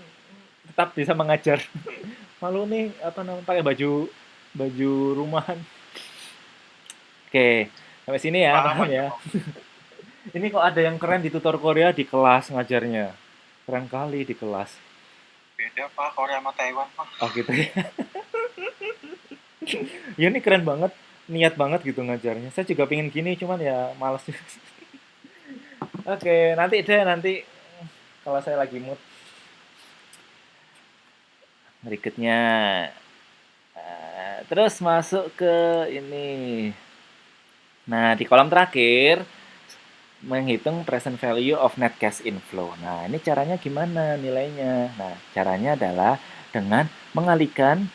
tetap bisa mengajar. Malu nih apa namanya pakai baju rumahan. Oke, sampai sini ya, paham ya. Ini kok ada yang keren di tutor Korea di kelas ngajarnya. Keren kali di kelas. Beda, Pak, Korea sama Taiwan, Pak. Oh gitu ya. Ya ini keren banget, niat banget gitu ngajarnya. Saya juga pengen gini, cuman ya males. Oke, nanti kalau saya lagi mood. Berikutnya, terus masuk ke ini. Nah, di kolom terakhir menghitung present value of net cash inflow. Nah, ini caranya gimana nilainya? Nah, caranya adalah dengan mengalihkan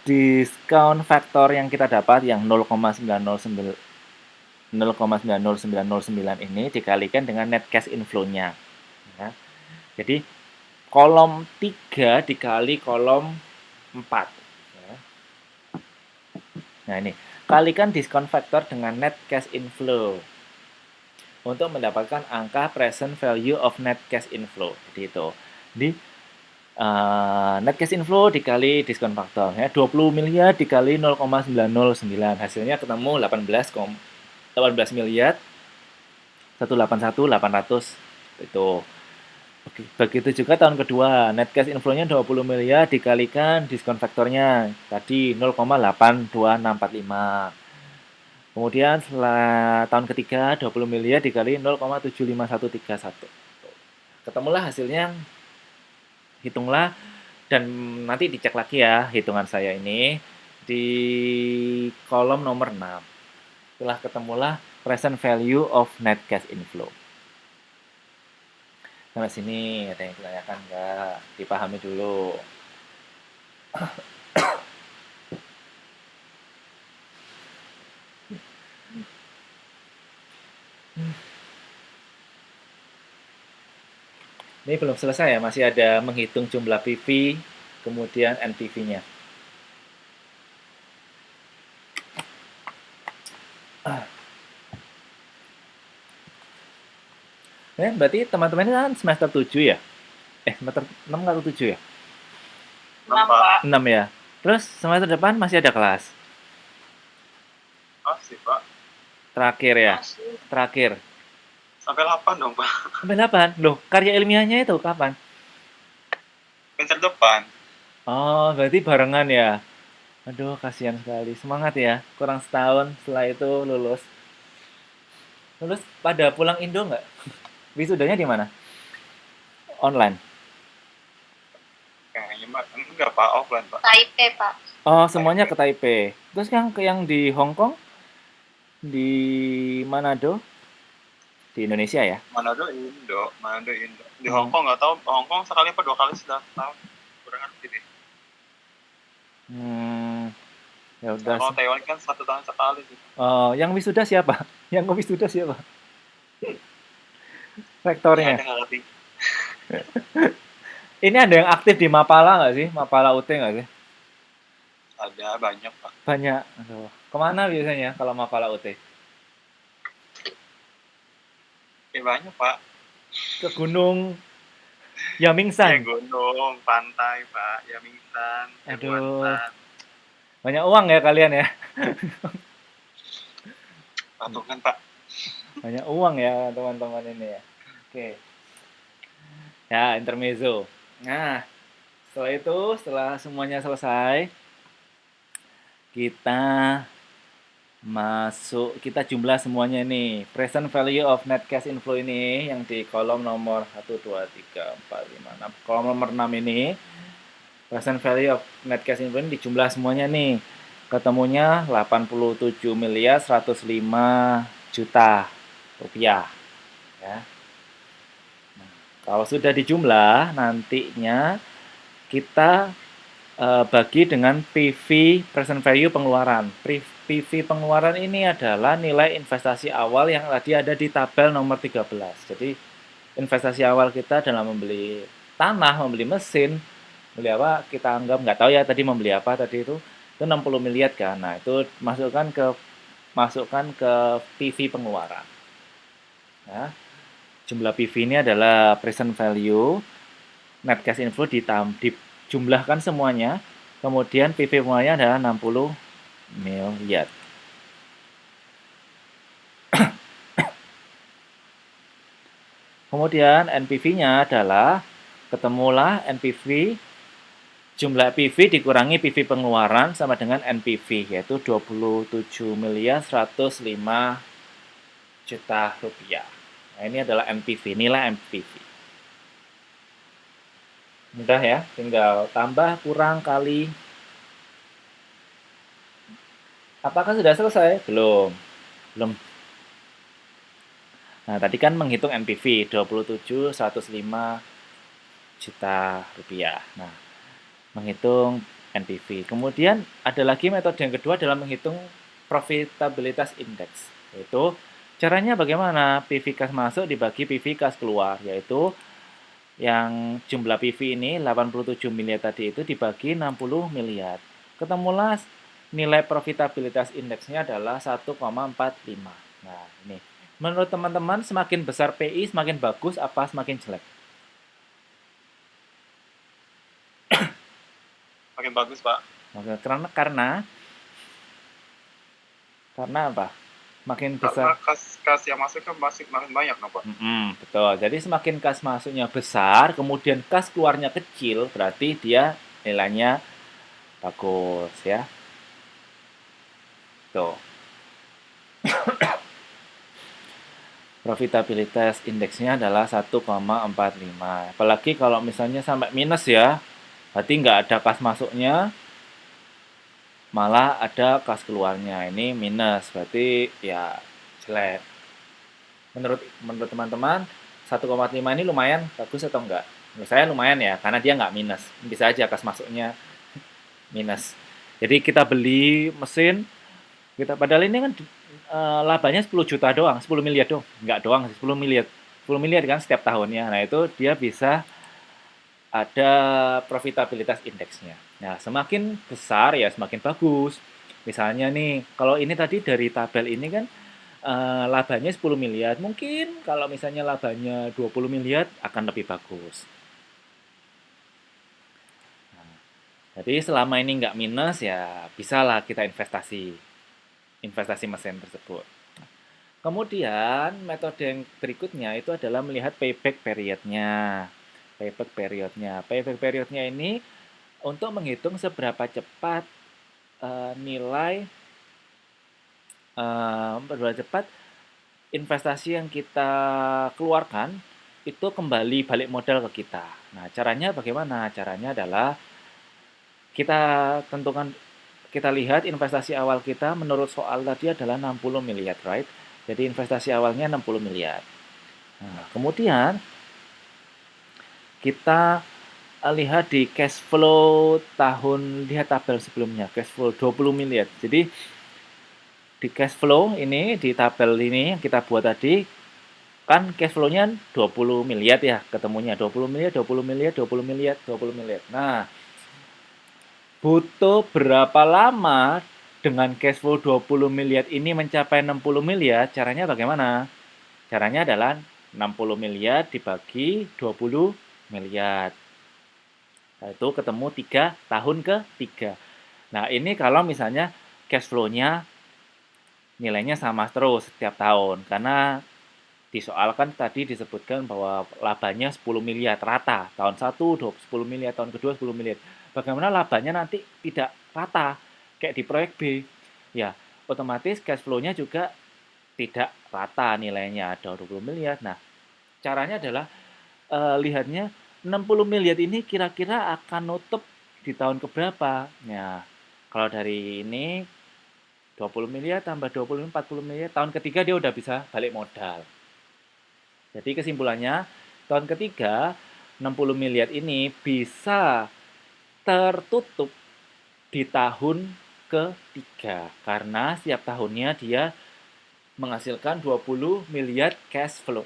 diskon faktor yang kita dapat yang 0,90909 ini dikalikan dengan net cash inflow-nya. Ya. Jadi kolom 3 dikali kolom 4. Ya. Nah, ini kalikan diskon faktor dengan net cash inflow untuk mendapatkan angka present value of net cash inflow. Jadi itu di net cash inflow dikali diskon faktor ya, 20 miliar dikali 0,909, hasilnya ketemu 18 miliar 181.800 itu. Begitu juga tahun kedua, net cash inflow-nya 20 miliar dikalikan diskon faktornya tadi 0,82645. Kemudian setelah tahun ketiga 20 miliar dikali 0,75131. Ketemulah hasilnya, hitunglah dan nanti dicek lagi ya hitungan saya ini di kolom nomor 6. Setelah ketemulah present value of net cash inflow. Sampai sini ada yang ditanyakan nggak? Dipahami dulu. Ini belum selesai ya, masih ada menghitung jumlah PV, kemudian NPV-nya. Berarti teman-teman ini kan semester 7 ya? Semester 6 atau 7 ya? 6, Pak. 6 ya. Terus semester depan masih ada kelas. Masih, Pak. Terakhir ya? Masih. Terakhir. Sampai 8 dong, Pak. Sampai 8. Loh, karya ilmiahnya itu kapan? Semester depan. Oh, berarti barengan ya? Aduh, kasihan sekali. Semangat ya. Kurang setahun setelah itu lulus. Lulus pada pulang Indo nggak? Wisudanya di mana? Online. Kayaknya, Pak. Enggak, Pak. Offline, Pak. Taipei, Pak. Oh, semuanya ke Taipei. Terus yang di Hong Kong? Di Manado? Di Indonesia ya? Manado Indo. Di Hmm. Hong Kong nggak tahu. Hong Kong sekali apa 2 kali sudah tahu. Kurang ngerti deh. Ya udah. Kalau Taiwan kan 1 tahun sekali sih. Oh, yang wisuda siapa? Yang wisuda siapa? Nggak Rektornya. ada, nggak ngerti. Ini ada yang aktif di Mapala nggak sih? Mapala UT nggak sih? Ada banyak, Pak. Banyak. Aduh. Kemana biasanya kalau Mapala UT? Banyak, Pak. Ke Gunung Ya Yamingsan. gunung, pantai, Pak. Yamingsan, Aduh. Irwansan. Banyak uang ya kalian ya? Patungan, Pak. Banyak uang ya teman-teman ini ya. Oke. Ya, intermezzo. Nah, setelah itu, setelah semuanya selesai, kita kita jumlah semuanya nih. Present value of net cash inflow ini yang di kolom nomor 1, 2, 3, 4, 5, 6. Kolom nomor 6 ini, present value of net cash inflow ini dijumlah semuanya nih. Ketemunya 87 miliar 105 juta rupiah. Ya. Nah, kalau sudah dijumlah, nantinya kita bagi dengan PV present value pengeluaran. PV pengeluaran ini adalah nilai investasi awal yang tadi ada di tabel nomor 13. Jadi investasi awal kita dalam membeli tanah, membeli mesin, beli apa, kita anggap nggak tahu ya tadi membeli apa tadi itu 60 miliar kan. Nah, itu masukkan ke PV pengeluaran. Nah, jumlah PV ini adalah present value net cash inflow dijumlahkan semuanya, kemudian PV pengeluarannya adalah 60 miliar. Kemudian NPV-nya adalah ketemulah NPV jumlah PV dikurangi PV pengeluaran sama dengan NPV, yaitu 27 miliar 105 juta rupiah. Nah, ini adalah NPV, nilai NPV. Mudah ya, tinggal tambah, kurang, kali. Apakah sudah selesai? Belum. Nah, tadi kan menghitung NPV 27 105 juta rupiah. Nah, menghitung NPV. Kemudian ada lagi metode yang kedua dalam menghitung profitabilitas indeks. Yaitu caranya bagaimana? PV kas masuk dibagi PV kas keluar, yaitu yang jumlah PV ini 87 miliar tadi itu dibagi 60 miliar. Ketemulah nilai profitabilitas indeksnya adalah 1,45. Nah, ini. Menurut teman-teman semakin besar PI semakin bagus apa semakin jelek? Makin bagus, Pak. Karena apa? Makin besar. Karena kas yang masuk kan masih makin banyak, no, Pak. Betul. Jadi semakin kas masuknya besar, kemudian kas keluarnya kecil, berarti dia nilainya bagus ya. Tuh. Profitabilitas indeksnya adalah 1,45. Apalagi kalau misalnya sampai minus ya, berarti nggak ada kas masuknya, malah ada kas keluarnya. Ini minus, berarti ya jelek. Menurut teman-teman, 1,5 ini lumayan bagus atau enggak? Menurut saya lumayan ya, karena dia nggak minus. Bisa aja kas masuknya minus. Jadi kita beli mesin, kita padahal ini kan labanya 10 juta doang, 10 miliar doang. Enggak doang, 10 miliar. 10 miliar kan setiap tahunnya. Nah, itu dia bisa ada profitabilitas indeksnya. Nah, semakin besar ya semakin bagus. Misalnya nih, kalau ini tadi dari tabel ini kan labanya 10 miliar. Mungkin kalau misalnya labanya 20 miliar akan lebih bagus. Nah, jadi selama ini nggak minus ya bisalah kita investasi mesin tersebut. Kemudian metode yang berikutnya itu adalah melihat payback periodnya. Payback periodnya ini untuk menghitung seberapa cepat nilai berapa cepat investasi yang kita keluarkan itu kembali balik modal ke kita. Nah, caranya bagaimana? Caranya adalah kita tentukan, kita lihat investasi awal kita menurut soal tadi adalah 60 miliar, right? Jadi investasi awalnya 60 miliar. Nah, kemudian kita lihat di cash flow lihat tabel sebelumnya, cash flow 20 miliar. Jadi di cash flow ini, di tabel ini yang kita buat tadi, kan cash flow-nya 20 miliar ya, ketemunya 20 miliar, 20 miliar, 20 miliar, 20 miliar. Nah, butuh berapa lama dengan cash flow 20 miliar ini mencapai 60 miliar? Caranya bagaimana? Caranya adalah 60 miliar dibagi 20 miliar. Itu ketemu 3 tahun ke-3. Nah, ini kalau misalnya cash flow-nya nilainya sama terus setiap tahun. Karena di soal kan tadi disebutkan bahwa labanya 10 miliar rata. Tahun 1 10 miliar, tahun kedua 10 miliar. Bagaimana labanya nanti tidak rata kayak di proyek B? Ya, otomatis cash flow-nya juga tidak rata nilainya, ada 20 miliar. Nah, caranya adalah lihatnya 60 miliar ini kira-kira akan nutup di tahun keberapa. Nah, kalau dari ini 20 miliar tambah 20, 40 miliar, tahun ketiga dia udah bisa balik modal. Jadi kesimpulannya, tahun ketiga 60 miliar ini bisa tertutup di tahun ketiga karena setiap tahunnya dia menghasilkan 20 miliar cash flow.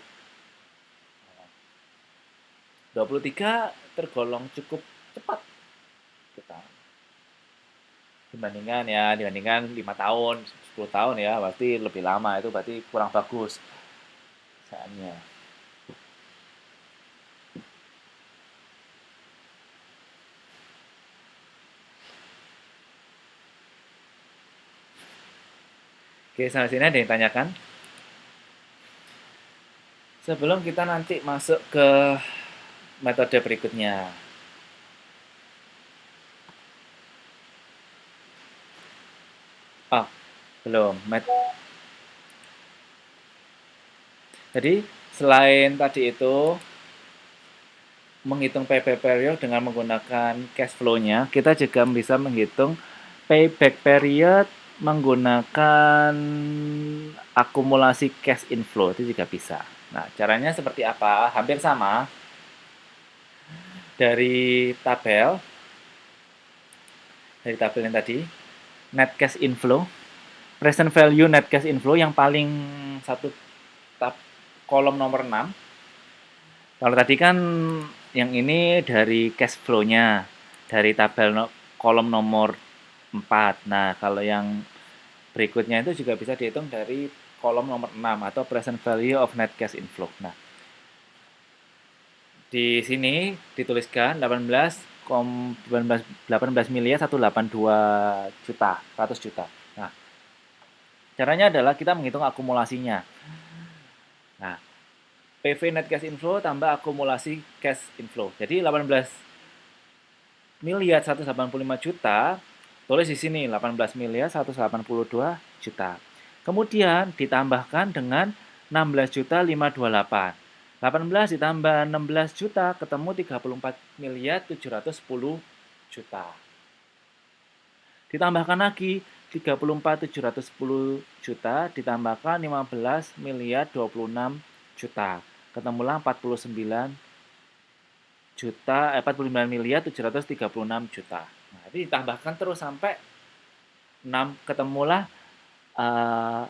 23 tergolong cukup cepat kita dibandingkan 5 tahun, 10 tahun ya, berarti lebih lama, itu berarti kurang bagus saatnya. Oke, sampai sini ada yang tanyakan? Sebelum kita nanti masuk ke metode berikutnya. Belum. Jadi, selain tadi itu menghitung payback period dengan menggunakan cash flow-nya, kita juga bisa menghitung payback period menggunakan akumulasi cash inflow, itu juga bisa. Nah, caranya seperti apa? Hampir sama. Dari tabel yang tadi, net cash inflow, present value net cash inflow yang paling satu kolom nomor 6. Kalau tadi kan yang ini dari cash flow-nya, dari tabel kolom nomor 4. Nah, kalau yang berikutnya itu juga bisa dihitung dari kolom nomor 6 atau present value of net cash inflow. Nah, di sini dituliskan 18 miliar 182 juta, 100 juta. Nah, caranya adalah kita menghitung akumulasinya. Nah, PV net cash inflow tambah akumulasi cash inflow. Jadi 18 miliar 185 juta, tulis di sini 18 miliar 182 juta. Kemudian ditambahkan dengan 16 juta 528. 18 ditambah 16 juta ketemu 34 miliar 710 juta. Ditambahkan lagi 34 710 juta ditambahkan 15 miliar 26 juta. ketemulah 49.736.000.000. Nah, itu ditambahkan terus sampai 6 ketemulah eh,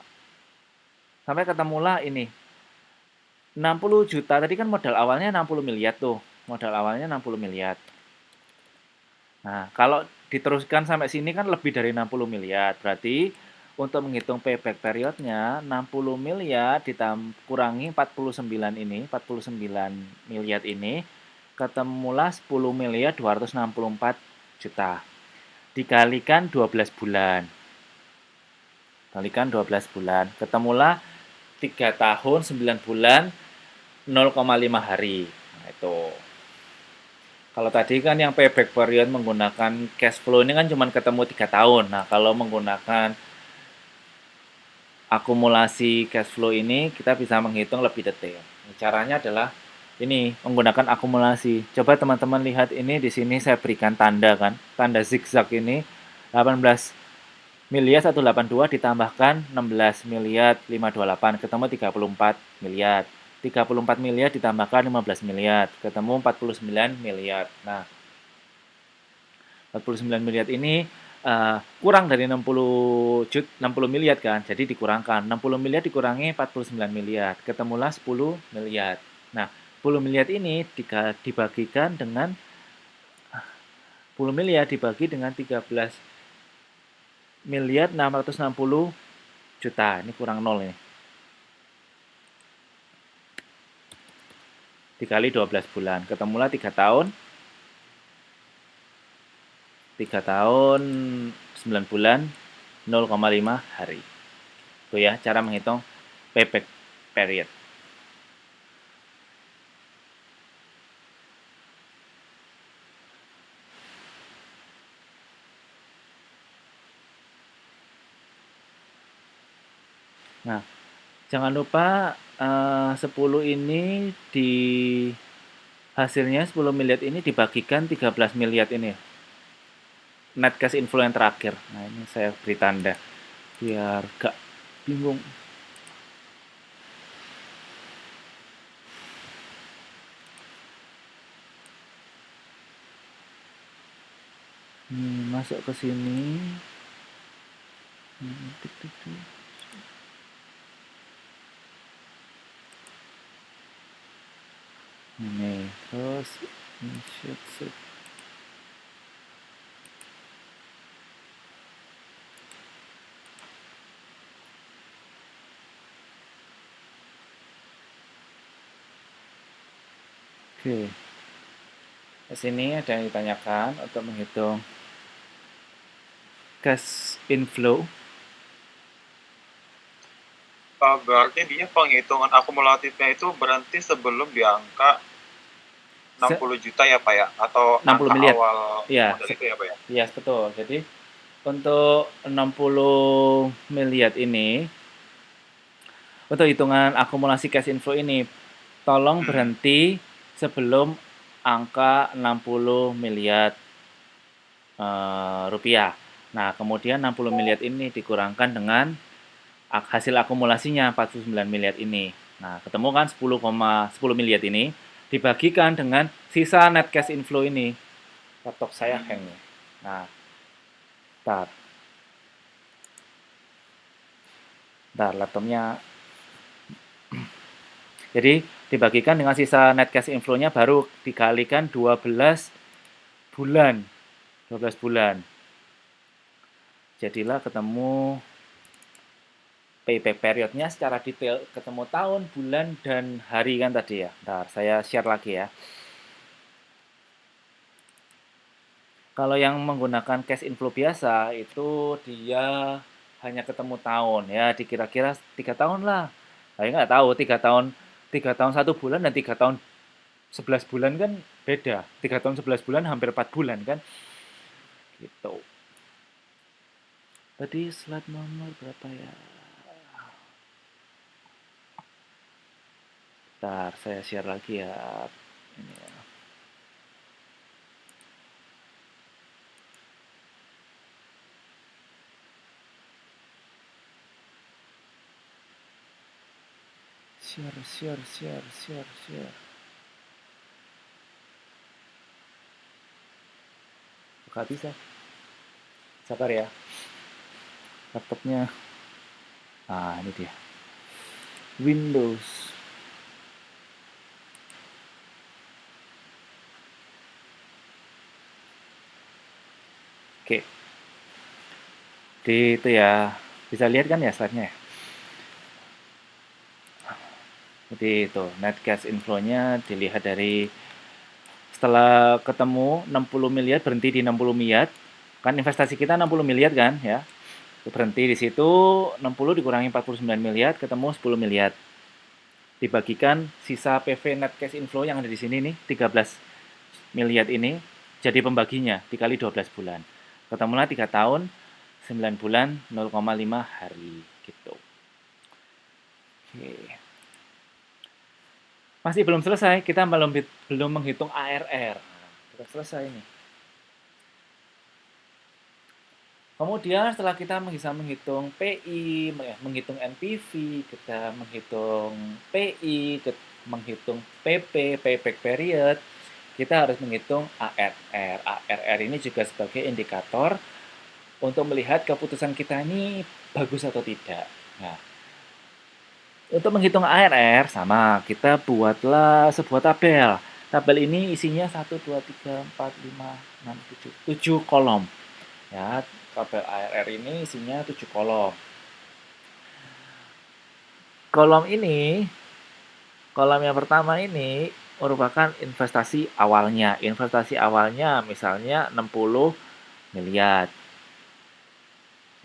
sampai ketemulah ini 60 juta. Tadi kan modal awalnya 60 miliar tuh. Modal awalnya 60 miliar. Nah, kalau diteruskan sampai sini kan lebih dari 60 miliar. Berarti untuk menghitung payback periodnya 60 miliar kurangi 49 ini, 49 miliar ini, ketemulah 10 miliar 264 juta. Dikalikan 12 bulan. Kalikan 12 bulan. Ketemulah 3 tahun 9 bulan 0,5 hari. Nah, itu. Kalau tadi kan yang payback period menggunakan cash flow ini kan cuma ketemu 3 tahun. Nah, kalau menggunakan akumulasi cash flow ini kita bisa menghitung lebih detail. Caranya adalah ini menggunakan akumulasi. Coba teman-teman lihat ini di sini saya berikan tanda kan, tanda zigzag ini 18 miliar 182 ditambahkan 16 miliar 528 ketemu 34 miliar. 34 miliar ditambahkan 15 miliar, ketemu 49 miliar. Nah, 49 miliar ini kurang dari 60 miliar kan, jadi dikurangkan. 60 miliar dikurangi 49 miliar, ketemulah 10 miliar. Nah, 10 miliar ini dibagikan dengan 10 miliar dibagi dengan 13 miliar 660 juta. Ini kurang 0 ini. Dikali 12 bulan, ketemulah 3 tahun 9 bulan 0,5 hari. Itu ya cara menghitung payback period. Nah, jangan lupa 10 ini di hasilnya 10 miliar ini dibagikan 13 miliar ini. Net cash inflow yang terakhir. Nah, ini saya beri tanda biar gak bingung. Masuk ke sini. Ini terus insert. Oke. Di sini ada yang ditanyakan untuk menghitung cash inflow. Berarti dia penghitungan akumulatifnya itu berhenti sebelum di angka 60 juta ya Pak ya? Atau 60 angka miliar. awal Ya, modal itu ya Pak ya? Iya, betul. Jadi untuk 60 miliar ini, untuk hitungan akumulasi cash inflow ini, tolong berhenti sebelum angka 60 miliar rupiah. Nah, kemudian 60 miliar ini dikurangkan dengan hasil akumulasinya 49 miliar ini. Nah, ketemu kan 10 miliar ini dibagikan dengan sisa net cash inflow ini. Laptop saya hang nih. Nah, Bentar, laptopnya. Jadi dibagikan dengan sisa net cash inflow-nya baru dikalikan 12 bulan. 12 bulan. Jadilah ketemu payback periodnya secara detail, ketemu tahun, bulan, dan hari kan tadi ya. Bentar, saya share lagi ya. Kalau yang menggunakan cash inflow biasa itu dia hanya ketemu tahun ya, dikira-kira 3 tahun lah. Saya nggak tahu 3 tahun 1 bulan dan 3 tahun 11 bulan kan beda. 3 tahun 11 bulan hampir 4 bulan kan. Gitu. Tadi slide nomor berapa ya? Bentar, saya share lagi ya. Ini ya. Share. Gak bisa. Sabar ya. Laptopnya. Ah, ini dia. Windows. Oke. Di itu ya. Bisa lihat kan ya slide-nya ya? Jadi itu, net cash inflow-nya dilihat dari setelah ketemu 60 miliar, berhenti di 60 miliar. Kan investasi kita 60 miliar kan ya. Berhenti di situ, 60 dikurangi 49 miliar, ketemu 10 miliar. Dibagikan sisa PV net cash inflow yang ada di sini nih, 13 miliar ini, jadi pembaginya dikali 12 bulan. Ketemulah 3 tahun, 9 bulan, 0,5 hari gitu. Oke. Masih belum selesai, kita belum menghitung ARR. Nah, sudah selesai nih. Kemudian setelah kita bisa menghitung PI, menghitung NPV, kita menghitung PI, menghitung PP, payback period, kita harus menghitung ARR. ARR ini juga sebagai indikator untuk melihat keputusan kita ini bagus atau tidak. Nah, untuk menghitung ARR, sama, kita buatlah sebuah tabel. Tabel ini isinya 1, 2, 3, 4, 5, 6, 7 kolom. Ya, tabel ARR ini isinya 7 kolom. Kolom yang pertama ini merupakan investasi awalnya. Investasi awalnya misalnya 60 miliar.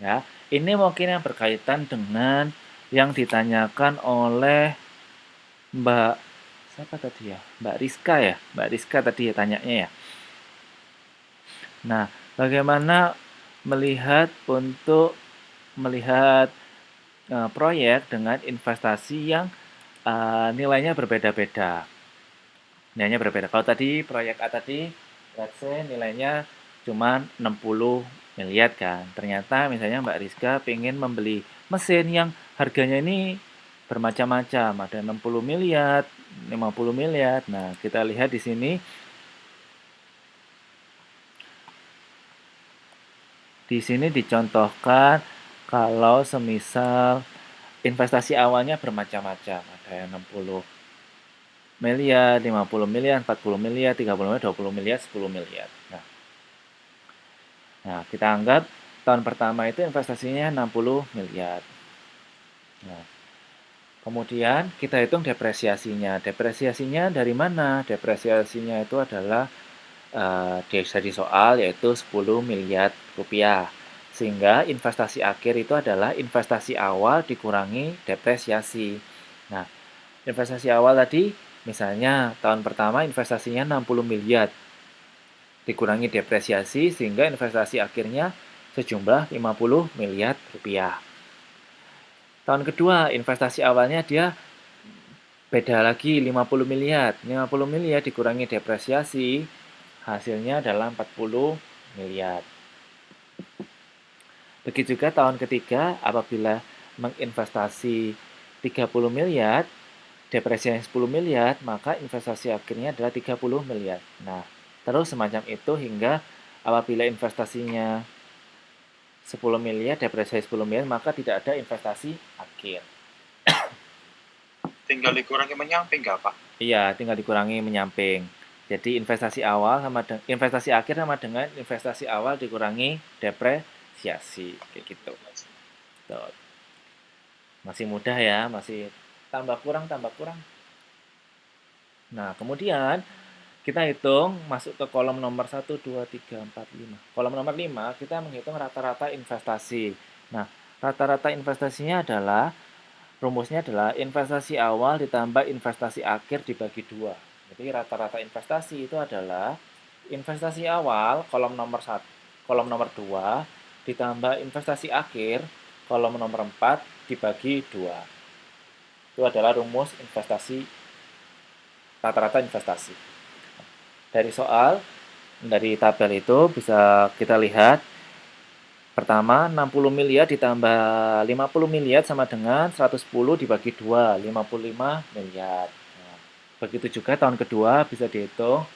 Ya, ini mungkin yang berkaitan dengan yang ditanyakan oleh Mbak siapa tadi ya? Mbak Rizka ya? Mbak Rizka tadi ya tanyanya ya. Nah, bagaimana melihat proyek dengan investasi yang nilainya berbeda-beda. Nilainya berbeda. Kalau tadi proyek A tadi, let's say nilainya cuma 60 miliar kan. Ternyata misalnya Mbak Rizka pengen membeli mesin yang harganya ini bermacam-macam. Ada 60 miliar, 50 miliar. Nah, kita lihat di sini. Di sini dicontohkan kalau semisal investasi awalnya bermacam-macam. Ada yang 60 miliar, 50 miliar, 40 miliar, 30 miliar, 20 miliar, 10 miliar. Nah, kita anggap tahun pertama itu investasinya 60 miliar. Nah, kemudian kita hitung depresiasinya. Depresiasinya dari mana? Depresiasinya itu adalah dari soal yaitu 10 miliar rupiah. Sehingga investasi akhir itu adalah investasi awal dikurangi depresiasi. Nah, investasi awal tadi misalnya tahun pertama investasinya 60 miliar dikurangi depresiasi sehingga investasi akhirnya sejumlah 50 miliar rupiah. Tahun kedua investasi awalnya dia beda lagi 50 miliar. 50 miliar dikurangi depresiasi hasilnya adalah 40 miliar. Begitu juga tahun ketiga apabila menginvestasi 30 miliar, depresiasi 10 miliar, maka investasi akhirnya adalah 30 miliar. Nah, terus semacam itu hingga apabila investasinya 10 miliar, depresiasi 10 miliar, maka tidak ada investasi akhir. Tinggal dikurangi menyamping nggak, Pak? Iya, tinggal dikurangi menyamping. Jadi investasi akhir sama dengan investasi awal dikurangi depresiasi kayak gitu. Tuh. Masih mudah ya, masih tambah kurang. Nah, kemudian kita hitung masuk ke kolom nomor 1, 2, 3, 4, 5. Kolom nomor 5 kita menghitung rata-rata investasi. Nah, rata-rata investasinya adalah rumusnya adalah investasi awal ditambah investasi akhir dibagi 2. Jadi rata-rata investasi itu adalah investasi awal kolom nomor 1, kolom nomor 2 ditambah investasi akhir kolom nomor 4 dibagi 2. Itu adalah rumus investasi rata-rata investasi. Dari tabel itu bisa kita lihat Pertama, 60 miliar ditambah 50 miliar sama dengan 110 dibagi 2, 55 miliar. Nah, begitu juga tahun kedua bisa dihitung.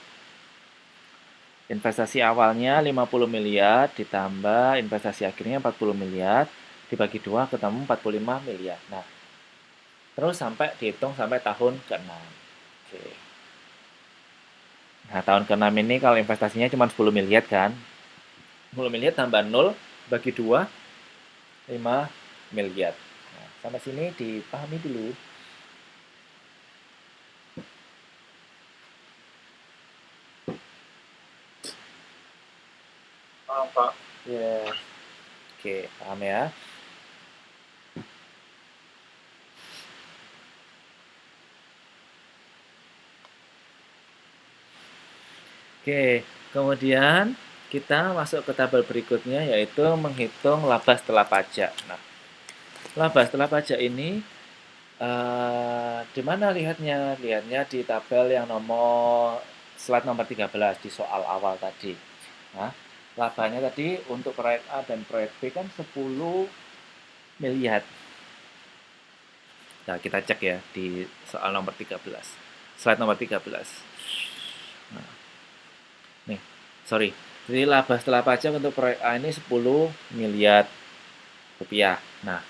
Investasi awalnya 50 miliar ditambah investasi akhirnya 40 miliar dibagi 2 ketemu 45 miliar. Nah, terus sampai dihitung sampai tahun ke-6. Oke. Nah, tahun ke-6 ini kalau investasinya cuma 10 miliar kan. 10 miliar tambah 0 bagi 2, 5 miliar. Nah, sampai sini dipahami dulu. Pak. Ya, oke, paham ya. Oke, kemudian kita masuk ke tabel berikutnya yaitu menghitung laba setelah pajak. Nah, laba setelah pajak ini di mana lihatnya? Lihatnya di tabel yang slide nomor 13 di soal awal tadi. Nah, labanya tadi untuk proyek A dan proyek B kan 10 miliar. Nah, kita cek ya di soal nomor 13. Slide nomor 13. Nah, nih, sorry. Jadi laba setelah pajak untuk proyek A ini 10 miliar rupiah. Nah,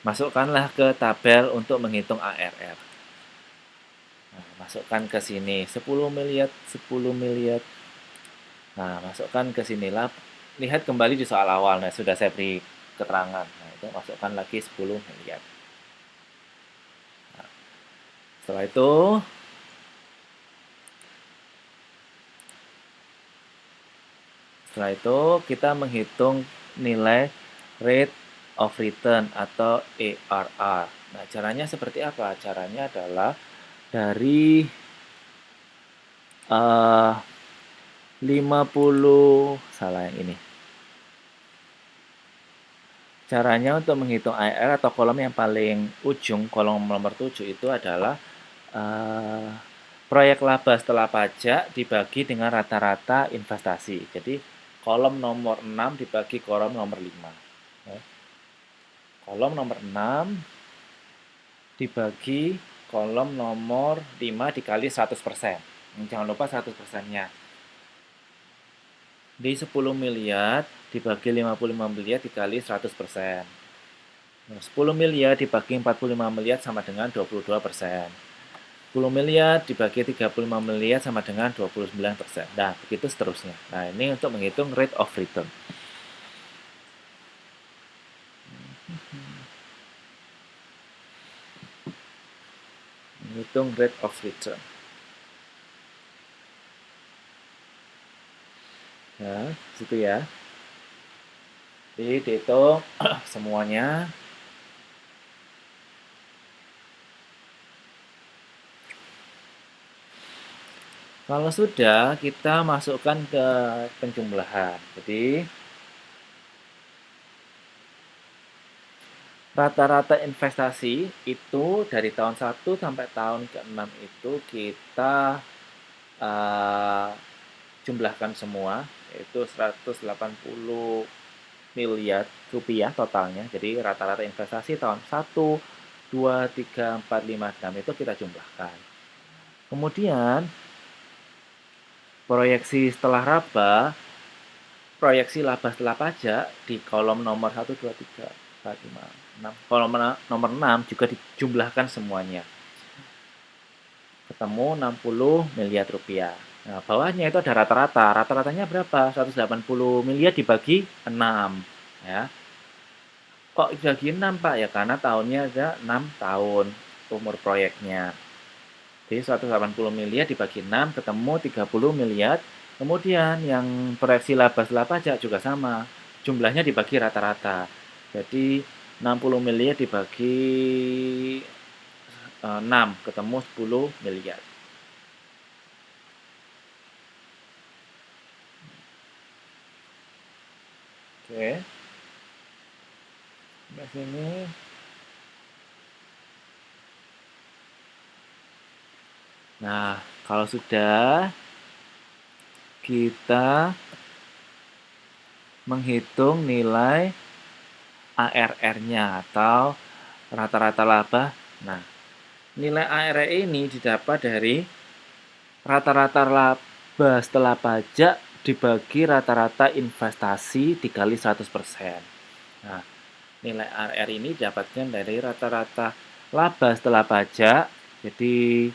masukkanlah ke tabel untuk menghitung ARR. Nah, masukkan ke sini 10 miliar, 10 miliar. Nah, masukkan ke sini. Lihat kembali di soal awal. Nah, sudah saya beri keterangan. Nah, itu masukkan lagi 10 miliar. Nah, setelah itu kita menghitung nilai rate of return atau ARR. Nah, caranya seperti apa? Caranya adalah dari 50, salah yang ini. Caranya untuk menghitung ARR atau kolom yang paling ujung, kolom nomor 7 itu adalah proyek laba setelah pajak dibagi dengan rata-rata investasi. Jadi kolom nomor 6 dibagi kolom nomor 5. Ya. Kolom nomor 6 dibagi kolom nomor 5 dikali 100%. Jangan lupa 100%-nya. Di 10 miliar dibagi 55 miliar dikali 100%. 10 miliar dibagi 45 miliar sama dengan 22%. 10 miliar dibagi 35 miliar sama dengan 29%. Nah, begitu seterusnya. Nah, ini untuk menghitung rate of return. Menghitung rate of return. Ya, situ ya. Jadi dihitung semuanya. Kalau sudah, kita masukkan ke penjumlahan. Jadi rata-rata investasi itu dari tahun 1 sampai tahun ke-6 itu kita jumlahkan semua, yaitu 180 miliar rupiah totalnya. Jadi rata-rata investasi tahun 1, 2, 3, 4, 5, 6 itu kita jumlahkan. Kemudian proyeksi setelah proyeksi laba setelah pajak di kolom nomor 1, 2, 3, 4, 5, 6. Kolom nomor 6 juga dijumlahkan semuanya. Ketemu 60 miliar rupiah. Nah, bawahnya itu ada rata-rata. Rata-ratanya berapa? 180 miliar dibagi 6. Ya. Kok dibagi 6, Pak? Ya karena tahunnya ada 6 tahun umur proyeknya. Jadi 180 miliar dibagi 6 ketemu 30 miliar. Kemudian yang proyeksi laba setelah pajak juga sama. Jumlahnya dibagi rata-rata. Jadi 60 miliar dibagi 6 ketemu 10 miliar. Oke. Sampai sini. Nah, kalau sudah kita menghitung nilai ARR-nya atau rata-rata laba. Nah, nilai ARR ini didapat dari rata-rata laba setelah pajak dibagi rata-rata investasi dikali 100%. Nah, nilai ARR ini didapatkan dari rata-rata laba setelah pajak. Jadi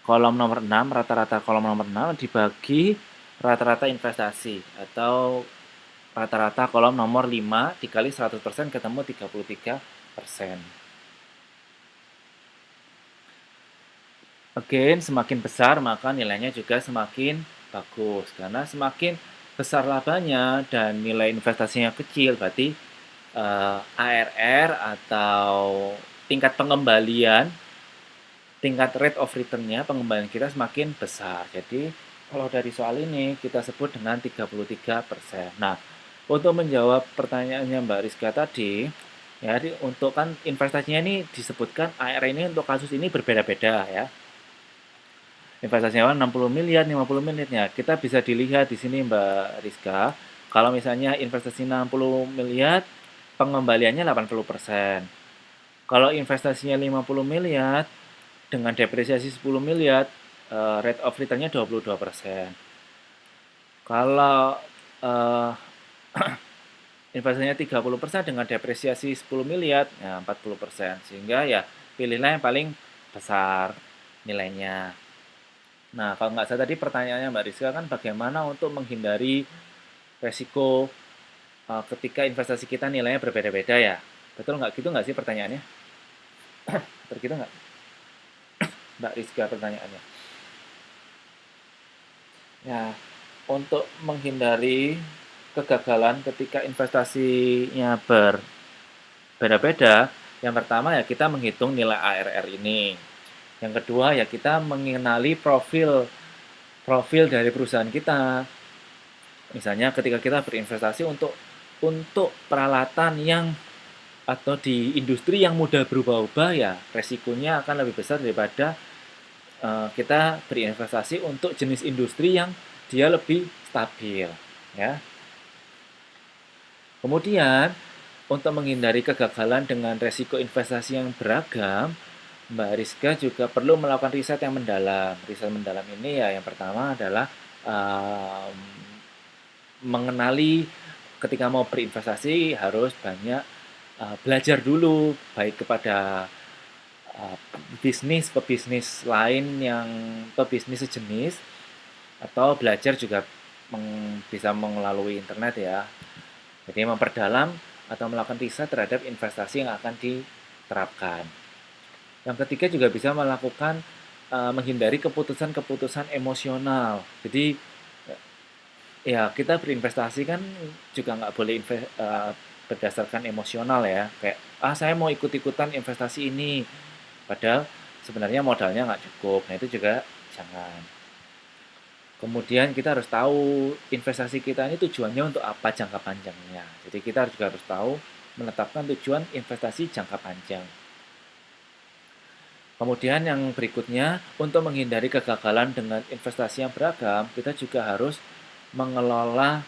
kolom nomor 6, rata-rata kolom nomor 6 dibagi rata-rata investasi atau rata-rata kolom nomor 5 dikali 100% ketemu 33%. Again, semakin besar maka nilainya juga semakin bagus. Karena semakin besar labanya dan nilai investasinya kecil, berarti ARR atau tingkat pengembalian, tingkat rate of return-nya, pengembalian kita semakin besar. Jadi, kalau dari soal ini kita sebut dengan 33%. Nah, untuk menjawab pertanyaannya Mbak Rizka tadi, ya, untuk kan investasinya ini disebutkan ARR ini untuk kasus ini berbeda-beda ya. Investasinya 60 miliar, 50 miliar. Kita bisa dilihat di sini Mbak Rizka, kalau misalnya investasi 60 miliar, pengembaliannya 80%. Kalau investasinya 50 miliar, dengan depresiasi 10 miliar, rate of return-nya 22%. Kalau investasinya 30% dengan depresiasi 10 miliar, ya 40%. Sehingga ya pilihlah yang paling besar nilainya. Nah, kalau nggak salah tadi pertanyaannya Mbak Rizka kan bagaimana untuk menghindari resiko ketika investasi kita nilainya berbeda-beda ya. Betul nggak gitu nggak sih pertanyaannya? Betul gitu nggak Mbak Rizka pertanyaannya? Ya, untuk menghindari kegagalan ketika investasinya berbeda-beda, yang pertama ya kita menghitung nilai ARR ini. Yang kedua ya kita mengenali profil dari perusahaan kita. Misalnya ketika kita berinvestasi untuk peralatan yang atau di industri yang mudah berubah-ubah ya resikonya akan lebih besar daripada kita berinvestasi untuk jenis industri yang dia lebih stabil ya. Kemudian untuk menghindari kegagalan dengan resiko investasi yang beragam, Mbak Rizka juga perlu melakukan riset yang mendalam. Riset mendalam ini ya yang pertama adalah um, mengenali ketika mau berinvestasi harus banyak belajar dulu baik kepada uh, pebisnis lain yang pebisnis sejenis atau belajar juga bisa melalui internet ya. Jadi memperdalam atau melakukan riset terhadap investasi yang akan diterapkan. Yang ketiga juga bisa melakukan menghindari keputusan-keputusan emosional. Jadi ya kita berinvestasi kan juga nggak boleh berdasarkan emosional ya. Kayak saya mau ikut-ikutan investasi ini, padahal sebenarnya modalnya nggak cukup. Nah itu juga jangan. Kemudian kita harus tahu investasi kita ini tujuannya untuk apa jangka panjangnya. Jadi kita juga harus tahu menetapkan tujuan investasi jangka panjang. Kemudian yang berikutnya, untuk menghindari kegagalan dengan investasi yang beragam, kita juga harus mengelola,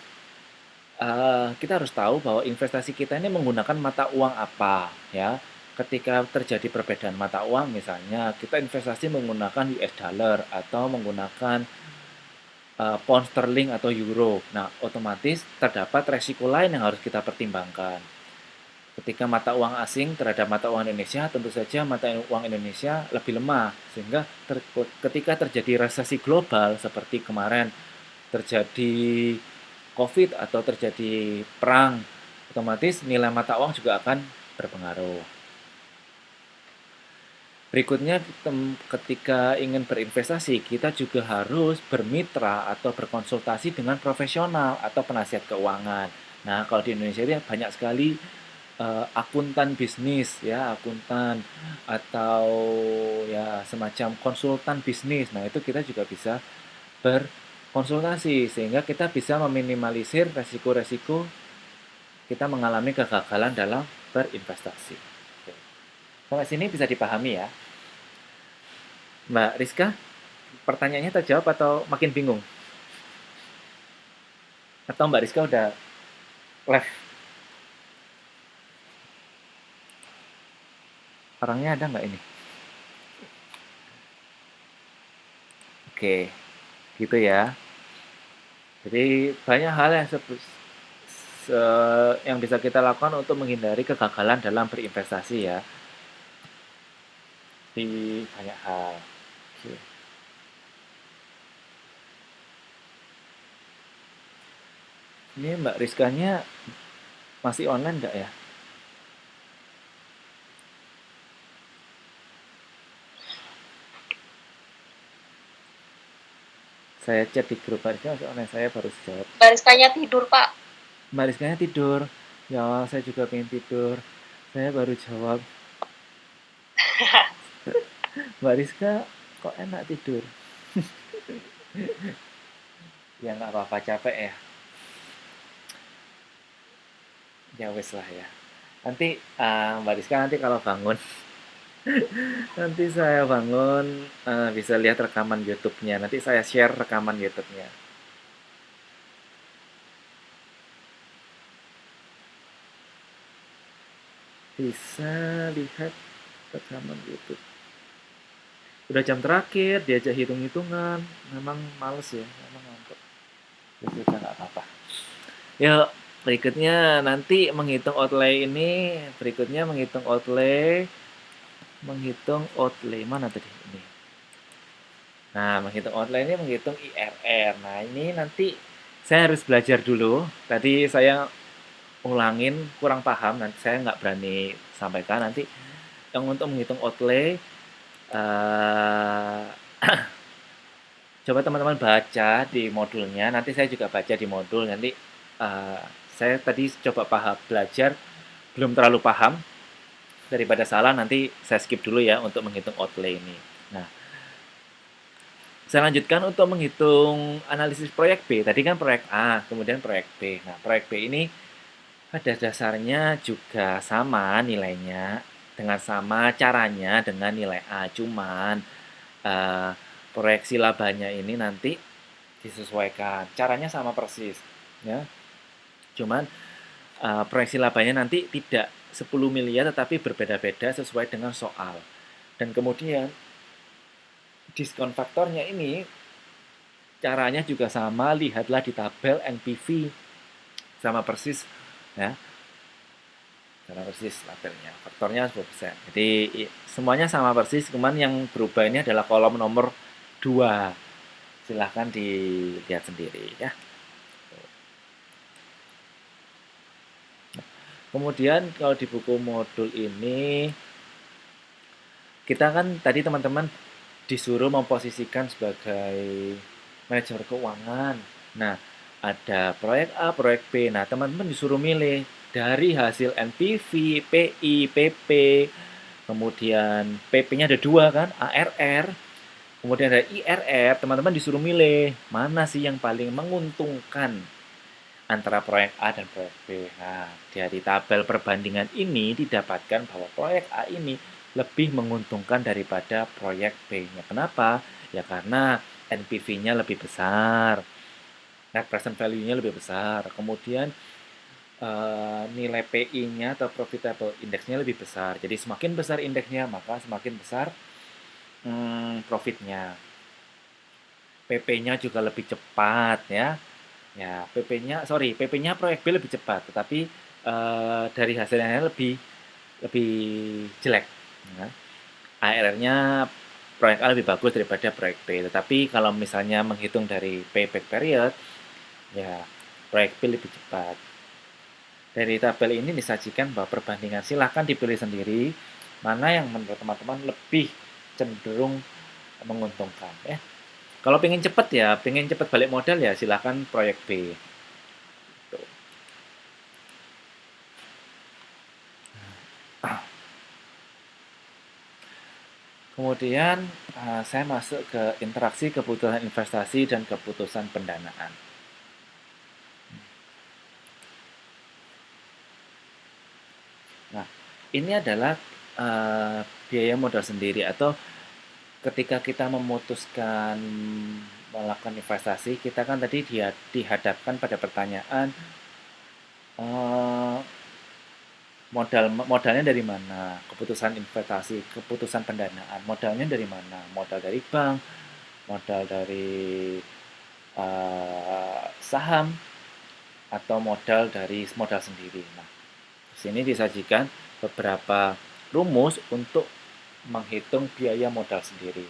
kita harus tahu bahwa investasi kita ini menggunakan mata uang apa ya. Ketika terjadi perbedaan mata uang misalnya, kita investasi menggunakan US dollar atau menggunakan pound sterling atau euro. Nah, otomatis terdapat resiko lain yang harus kita pertimbangkan. Ketika mata uang asing terhadap mata uang Indonesia, tentu saja mata uang Indonesia lebih lemah. Sehingga ketika terjadi resesi global seperti kemarin terjadi COVID atau terjadi perang, otomatis nilai mata uang juga akan berpengaruh. Berikutnya, ketika ingin berinvestasi, kita juga harus bermitra atau berkonsultasi dengan profesional atau penasihat keuangan. Nah, kalau di Indonesia ini banyak sekali akuntan bisnis, ya, akuntan atau ya semacam konsultan bisnis. Nah, itu kita juga bisa berkonsultasi sehingga kita bisa meminimalisir resiko-resiko kita mengalami kegagalan dalam berinvestasi. Oke. Sampai sini bisa dipahami ya. Mbak Rizka, pertanyaannya terjawab atau makin bingung? Atau Mbak Rizka udah Left. Orangnya ada nggak ini? Oke, gitu ya. Jadi banyak hal yang bisa kita lakukan untuk menghindari kegagalan dalam berinvestasi ya. Di banyak hal. Oke. Ini Mbak Rizkanya masih online nggak ya? Saya chat di grup Mbak Rizka masih online, saya baru jawab. Bariskanya tidur, Pak. Mbak Rizkanya tidur. Ya, saya juga pengen tidur. Saya baru jawab. Mbak Rizka kok enak tidur? Ya nggak apa-apa, capek ya. Ya wes lah ya. Nanti Mbak Rizka nanti kalau bangun nanti saya bangun bisa lihat rekaman YouTube-nya. Nanti saya share rekaman YouTube-nya. Bisa lihat rekaman YouTube. Udah jam terakhir, diajak hitung-hitungan. Memang males ya, memang ngantuk. Ya sudah nggak apa-apa. Yuk, berikutnya nanti menghitung outlay ini. Berikutnya menghitung outlay mana tadi ini. Nah, menghitung outlay ini menghitung IRR. Nah, ini nanti saya harus belajar dulu. Tadi saya ulangin kurang paham, nanti saya nggak berani sampaikan. Nanti yang untuk menghitung outlay eh, coba teman-teman baca di modulnya. Nanti saya juga baca di modul. Nanti saya tadi coba belajar, belum terlalu paham. Daripada salah, nanti saya skip dulu ya untuk menghitung outlay ini. Nah, saya lanjutkan untuk menghitung analisis proyek B. Tadi kan proyek A, kemudian proyek B. Nah, proyek B ini pada dasarnya juga sama nilainya, dengan sama caranya dengan nilai A. Cuman proyeksi labanya ini nanti disesuaikan. Caranya sama persis, ya. Cuman proyeksi labanya nanti tidak 10 miliar tetapi berbeda-beda sesuai dengan soal. Dan kemudian diskon faktornya ini caranya juga sama, lihatlah di tabel NPV. Sama persis ya. Sama persis tabelnya. Faktornya 10%. Jadi semuanya sama persis, cuman yang berubah ini adalah kolom nomor 2. Silahkan dilihat sendiri ya. Kemudian kalau di buku modul ini kita kan tadi teman-teman disuruh memposisikan sebagai manajer keuangan. Nah, ada proyek A, proyek B. Nah, teman-teman disuruh milih dari hasil NPV, PI, PP, kemudian PP-nya ada 2 kan, ARR, kemudian ada IRR. Teman-teman disuruh milih mana sih yang paling menguntungkan antara proyek A dan proyek B. Nah, dari tabel perbandingan ini didapatkan bahwa proyek A ini lebih menguntungkan daripada proyek B-nya. Kenapa? Ya karena NPV-nya lebih besar, net present value-nya lebih besar, kemudian nilai PI-nya atau profitable index-nya lebih besar. Jadi semakin besar indeksnya, maka semakin besar profitnya. PP-nya juga lebih cepat ya. Ya, PP-nya proyek B lebih cepat, tetapi dari hasilnya lebih jelek. Ya. ARR-nya proyek A lebih bagus daripada proyek B. Tetapi kalau misalnya menghitung dari payback period, ya proyek B lebih cepat. Dari tabel ini disajikan bahwa perbandingan, silahkan dipilih sendiri mana yang menurut teman-teman lebih cenderung menguntungkan. Ya. Kalau pengen cepat balik modal ya silahkan proyek B. Tuh. Kemudian saya masuk ke interaksi kebutuhan investasi dan keputusan pendanaan. Nah, ini adalah biaya modal sendiri atau ketika kita memutuskan melakukan investasi, kita kan tadi dihadapkan pada pertanyaan eh, modalnya dari mana, keputusan investasi, keputusan pendanaan, modalnya dari mana, modal dari bank, modal dari saham, atau modal dari modal sendiri. Nah, di sini disajikan beberapa rumus untuk menghitung biaya modal sendiri.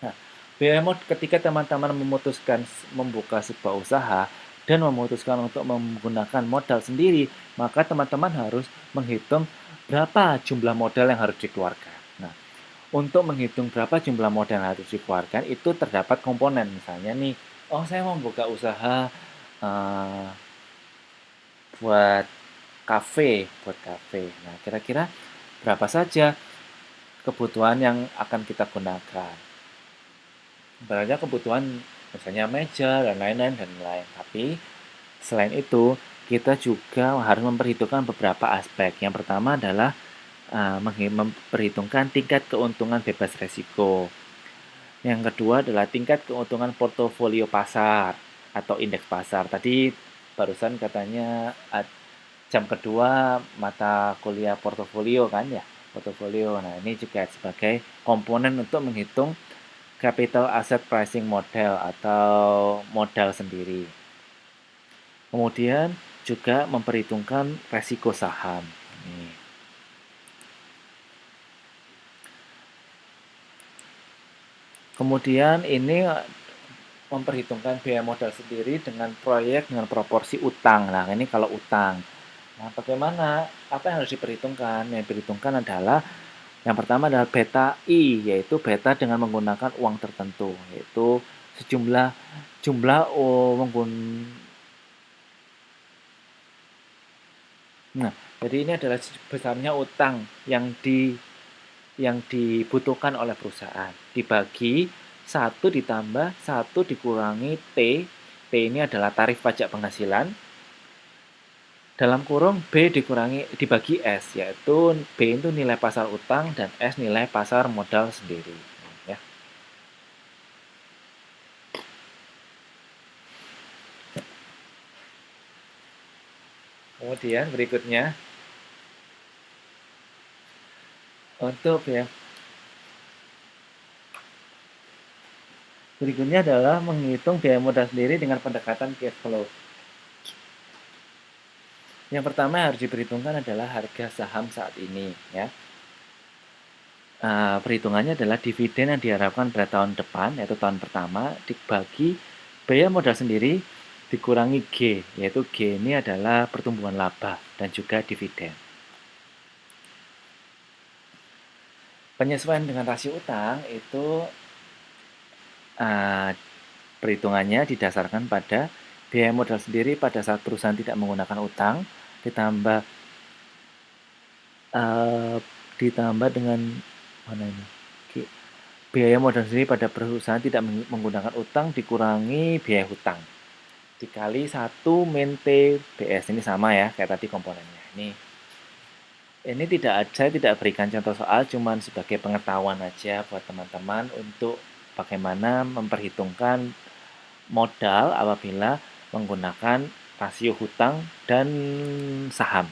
Nah, biaya ketika teman-teman memutuskan membuka sebuah usaha dan memutuskan untuk menggunakan modal sendiri, maka teman-teman harus menghitung berapa jumlah modal yang harus dikeluarkan. Nah, untuk menghitung berapa jumlah modal yang harus dikeluarkan, itu terdapat komponen. Misalnya nih, oh saya mau buka usaha uh, buat kafe. Nah, kira-kira berapa saja kebutuhan yang akan kita gunakan? Ibaratnya kebutuhan misalnya meja dan lain-lain dan lain. Tapi selain itu, kita juga harus memperhitungkan beberapa aspek. Yang pertama adalah memperhitungkan tingkat keuntungan bebas resiko. Yang kedua adalah tingkat keuntungan portofolio pasar atau indeks pasar. Tadi barusan katanya jam kedua mata kuliah portofolio kan ya, portofolio. Nah, ini juga sebagai komponen untuk menghitung capital asset pricing model atau modal sendiri. Kemudian juga memperhitungkan resiko saham. Ini. Kemudian ini memperhitungkan biaya modal sendiri dengan proyek dengan proporsi utang. Nah, ini kalau utang. Nah, bagaimana? Apa yang harus diperhitungkan? Yang diperhitungkan adalah yang pertama adalah beta I, yaitu beta dengan menggunakan uang tertentu, yaitu sejumlah jumlah Nah, jadi ini adalah besarnya utang yang dibutuhkan oleh perusahaan. Dibagi 1 ditambah 1 dikurangi T. T ini adalah tarif pajak penghasilan. Dalam kurung B dibagi S, yaitu B itu nilai pasar utang dan S nilai pasar modal sendiri. Ya. Kemudian berikutnya untuk ya berikutnya adalah menghitung biaya modal sendiri dengan pendekatan cash flow. Yang pertama yang harus diperhitungkan adalah harga saham saat ini, ya. Perhitungannya adalah dividen yang diharapkan pada tahun depan, yaitu tahun pertama, dibagi biaya modal sendiri dikurangi G, yaitu G ini adalah pertumbuhan laba dan juga dividen. Penyesuaian dengan rasio utang itu perhitungannya didasarkan pada biaya modal sendiri pada saat perusahaan tidak menggunakan utang, ditambah dengan mana ini? Biaya modal sendiri pada perusahaan tidak menggunakan utang dikurangi biaya hutang dikali 1 min T BS. Ini sama ya kayak tadi komponennya. Ini saya tidak berikan contoh soal, cuman sebagai pengetahuan aja buat teman-teman untuk bagaimana memperhitungkan modal apabila menggunakan rasio hutang dan saham.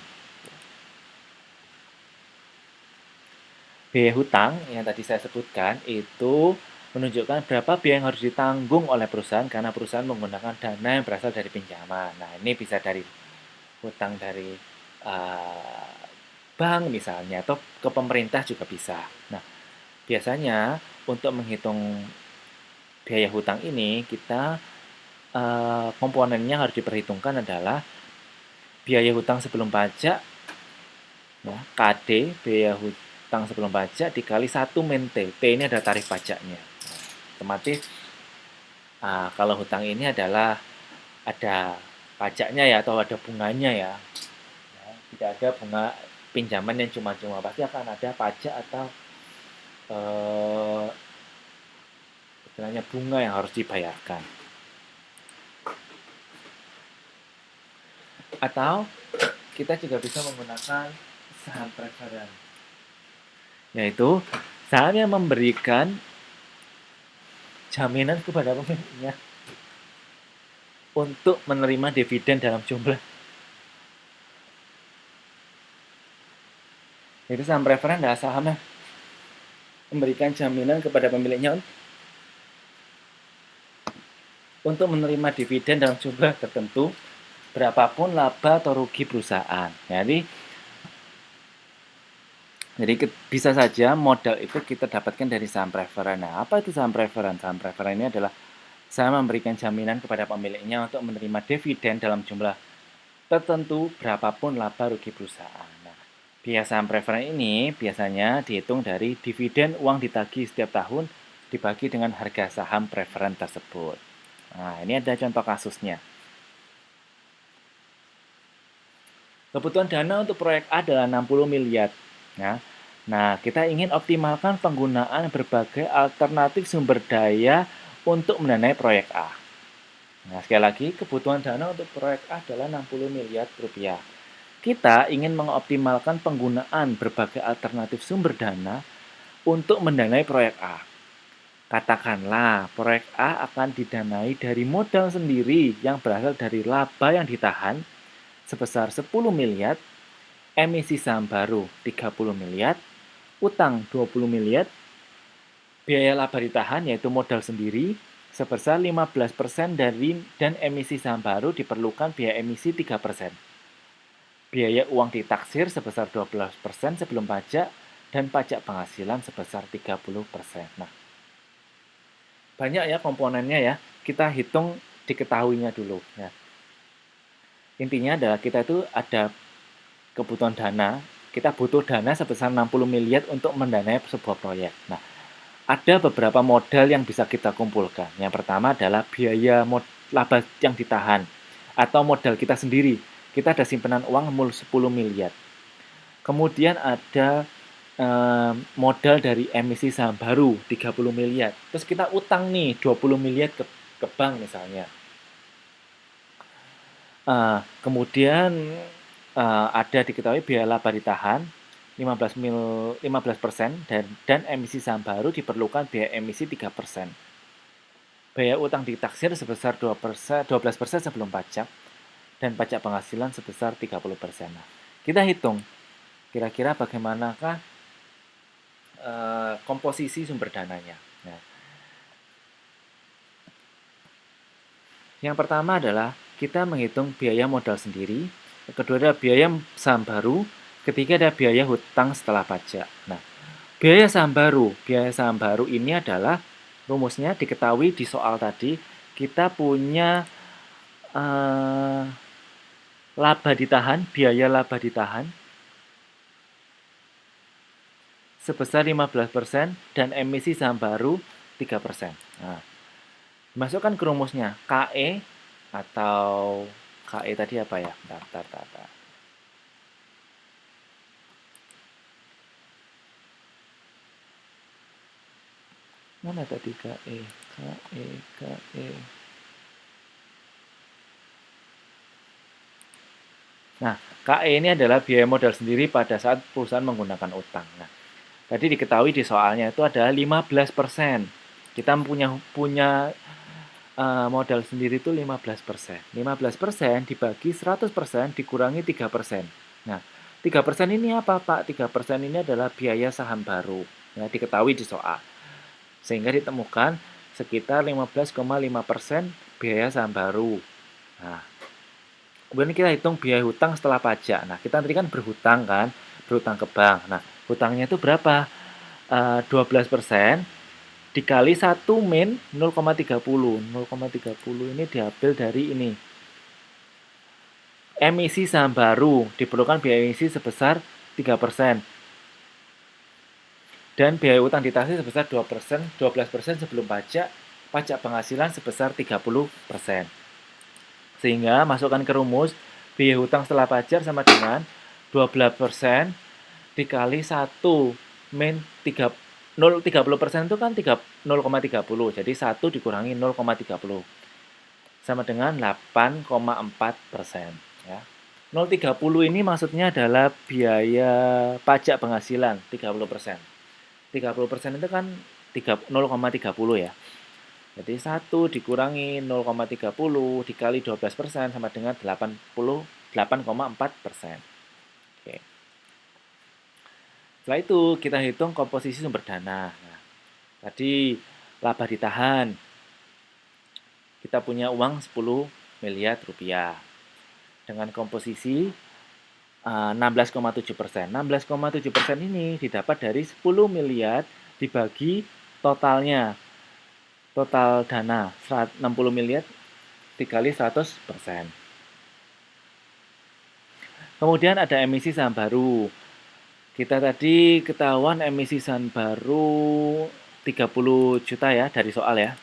Biaya hutang yang tadi saya sebutkan itu menunjukkan berapa biaya yang harus ditanggung oleh perusahaan karena perusahaan menggunakan dana yang berasal dari pinjaman. Nah, ini bisa dari hutang dari bank misalnya atau ke pemerintah juga bisa. Nah, biasanya untuk menghitung biaya hutang ini kita komponennya harus diperhitungkan adalah biaya hutang sebelum pajak, ya, KD, biaya hutang sebelum pajak dikali 1 min T. T ini adalah tarif pajaknya. Otomatis kalau hutang ini adalah ada pajaknya ya atau ada bunganya ya. Tidak ada bunga pinjaman yang cuma-cuma, pasti akan ada pajak atau istilahnya bunga yang harus dibayarkan. Atau kita juga bisa menggunakan saham preferen, yaitu saham yang memberikan jaminan kepada pemiliknya untuk menerima dividen dalam jumlah. Itu saham preferen adalah sahamnya memberikan jaminan kepada pemiliknya untuk menerima dividen dalam jumlah tertentu berapapun laba atau rugi perusahaan. Jadi bisa saja modal itu kita dapatkan dari saham preferen. Nah, apa itu saham preferen? Saham preferen ini adalah saham memberikan jaminan kepada pemiliknya untuk menerima dividen dalam jumlah tertentu berapapun laba rugi perusahaan. Nah, biaya saham preferen ini biasanya dihitung dari dividen uang ditagih setiap tahun dibagi dengan harga saham preferen tersebut. Nah, ini ada contoh kasusnya. Kebutuhan dana untuk proyek A adalah 60 miliar. Nah, kita ingin optimalkan penggunaan berbagai alternatif sumber daya untuk mendanai proyek A. Nah, sekali lagi, kebutuhan dana untuk proyek A adalah 60 miliar rupiah. Kita ingin mengoptimalkan penggunaan berbagai alternatif sumber dana untuk mendanai proyek A. Katakanlah, proyek A akan didanai dari modal sendiri yang berasal dari laba yang ditahan sebesar 10 miliar, emisi saham baru 30 miliar, utang 20 miliar, biaya laba ditahan yaitu modal sendiri sebesar 15% dan emisi saham baru diperlukan biaya emisi 3%. Biaya uang ditaksir sebesar 12% sebelum pajak dan pajak penghasilan sebesar 30%. Nah, banyak ya komponennya ya. Kita hitung diketahuinya dulu ya. Intinya adalah kita itu ada kebutuhan dana, kita butuh dana sebesar 60 miliar untuk mendanai sebuah proyek. Nah, ada beberapa modal yang bisa kita kumpulkan. Yang pertama adalah biaya laba yang ditahan atau modal kita sendiri. Kita ada simpanan uang 10 miliar. Kemudian ada modal dari emisi saham baru 30 miliar. Terus kita utang nih 20 miliar ke bank misalnya. Kemudian ada diketahui biaya laba ditahan 15% dan emisi saham baru diperlukan biaya emisi 3%. Biaya utang ditaksir sebesar 12% sebelum pajak dan pajak penghasilan sebesar 30%. Nah, kita hitung kira-kira bagaimanakah komposisi sumber dananya. Nah, yang pertama adalah kita menghitung biaya modal sendiri, kedua ada biaya saham baru, ketiga ada biaya hutang setelah pajak. Nah, biaya saham baru ini adalah rumusnya diketahui di soal tadi, kita punya laba ditahan, biaya laba ditahan sebesar 15% dan emisi saham baru 3%. Nah, masukkan ke rumusnya KE atau KE tadi apa ya? Bentar. Mana tadi KE? Nah, KE ini adalah biaya modal sendiri pada saat perusahaan menggunakan utang. Nah, tadi diketahui di soalnya itu adalah 15%. Kita punya modal sendiri itu 15%. 15% dibagi 100% dikurangi 3%. Nah, 3% ini apa, Pak? 3% ini adalah biaya saham baru. Ya, diketahui di soal. Sehingga ditemukan sekitar 15,5% biaya saham baru. Nah, kemudian kita hitung biaya hutang setelah pajak. Nah, kita nanti kan berhutang ke bank. Nah, hutangnya itu berapa? 12% dikali 1 min 0,30. 0,30 ini diambil dari ini. Emisi saham baru diperlukan biaya emisi sebesar 3%. Dan biaya utang ditaksir sebesar 12% sebelum pajak penghasilan sebesar 30%. Sehingga masukkan ke rumus, biaya hutang setelah pajak sama dengan 12% dikali 1 min 30% itu kan 0,30. Jadi 1 dikurangi 0,30 sama dengan 8,4%. Ya. 0,30 ini maksudnya adalah biaya pajak penghasilan 30%. 30% itu kan 0,30 ya. Jadi 1 dikurangi 0,30 dikali 12% sama dengan 88,4%. Oke. Setelah itu kita hitung komposisi sumber dana. Nah, tadi laba ditahan. Kita punya uang 10 miliar rupiah. Dengan komposisi 16,7%. 16,7% ini didapat dari 10 miliar dibagi totalnya. Total dana 60 miliar dikali 100%. Kemudian ada emisi saham baru. Kita tadi ketahuan emisi saham baru 30 juta ya dari soal ya.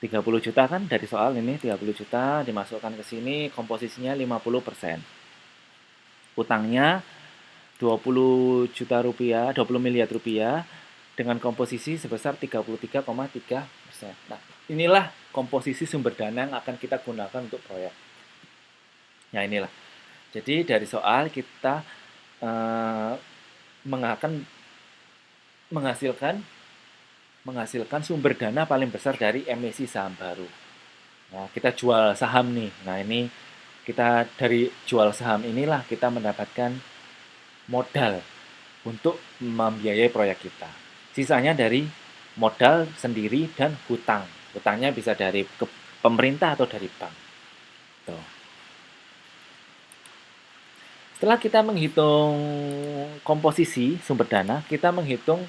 30 juta kan dari soal ini 30 juta dimasukkan ke sini komposisinya 50%. Utangnya 20 juta rupiah, 20 miliar rupiah dengan komposisi sebesar 33,3%. Nah, inilah komposisi sumber dana yang akan kita gunakan untuk proyek. Nah, inilah. Jadi dari soal kita akan menghasilkan sumber dana paling besar dari emisi saham baru. Nah, kita jual saham nih. Nah, ini kita dari jual saham inilah kita mendapatkan modal untuk membiayai proyek kita. Sisanya dari modal sendiri dan hutang. Hutangnya bisa dari pemerintah atau dari bank. Tuh. Setelah kita menghitung komposisi sumber dana, kita menghitung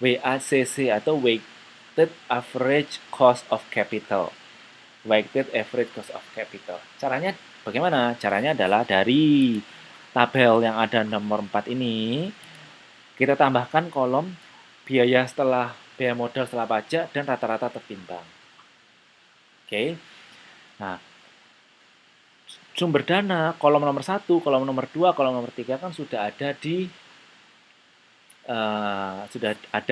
WACC atau Weighted Average Cost of Capital. Weighted Average Cost of Capital. Caranya bagaimana? Caranya adalah dari tabel yang ada nomor 4 ini, kita tambahkan kolom biaya modal setelah pajak dan rata-rata tertimbang. Oke. Nah, sumber dana kolom nomor 1, kolom nomor 2, kolom nomor 3 kan sudah ada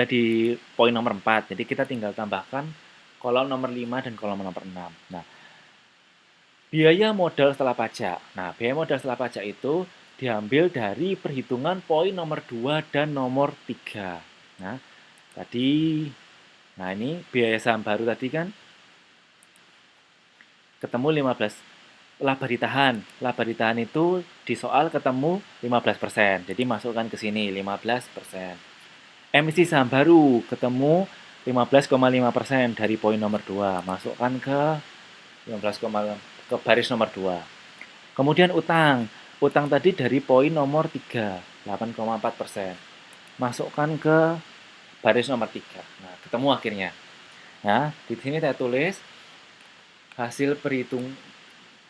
di poin nomor 4. Jadi kita tinggal tambahkan kolom nomor 5 dan kolom nomor 6. Nah, biaya modal setelah pajak. Nah, biaya modal setelah pajak itu diambil dari perhitungan poin nomor 2 dan nomor 3. Nah, ini biaya saham baru tadi kan ketemu 15. Laba ditahan. Laba ditahan itu di soal ketemu 15%. Jadi masukkan ke sini 15%. Emisi saham baru ketemu 15,5% dari poin nomor 2. Masukkan ke 15,5 ke baris nomor 2. Kemudian utang. Utang tadi dari poin nomor 3, 8,4%. Masukkan ke baris nomor 3. Nah, ketemu akhirnya. Nah, di sini saya tulis hasil perhitung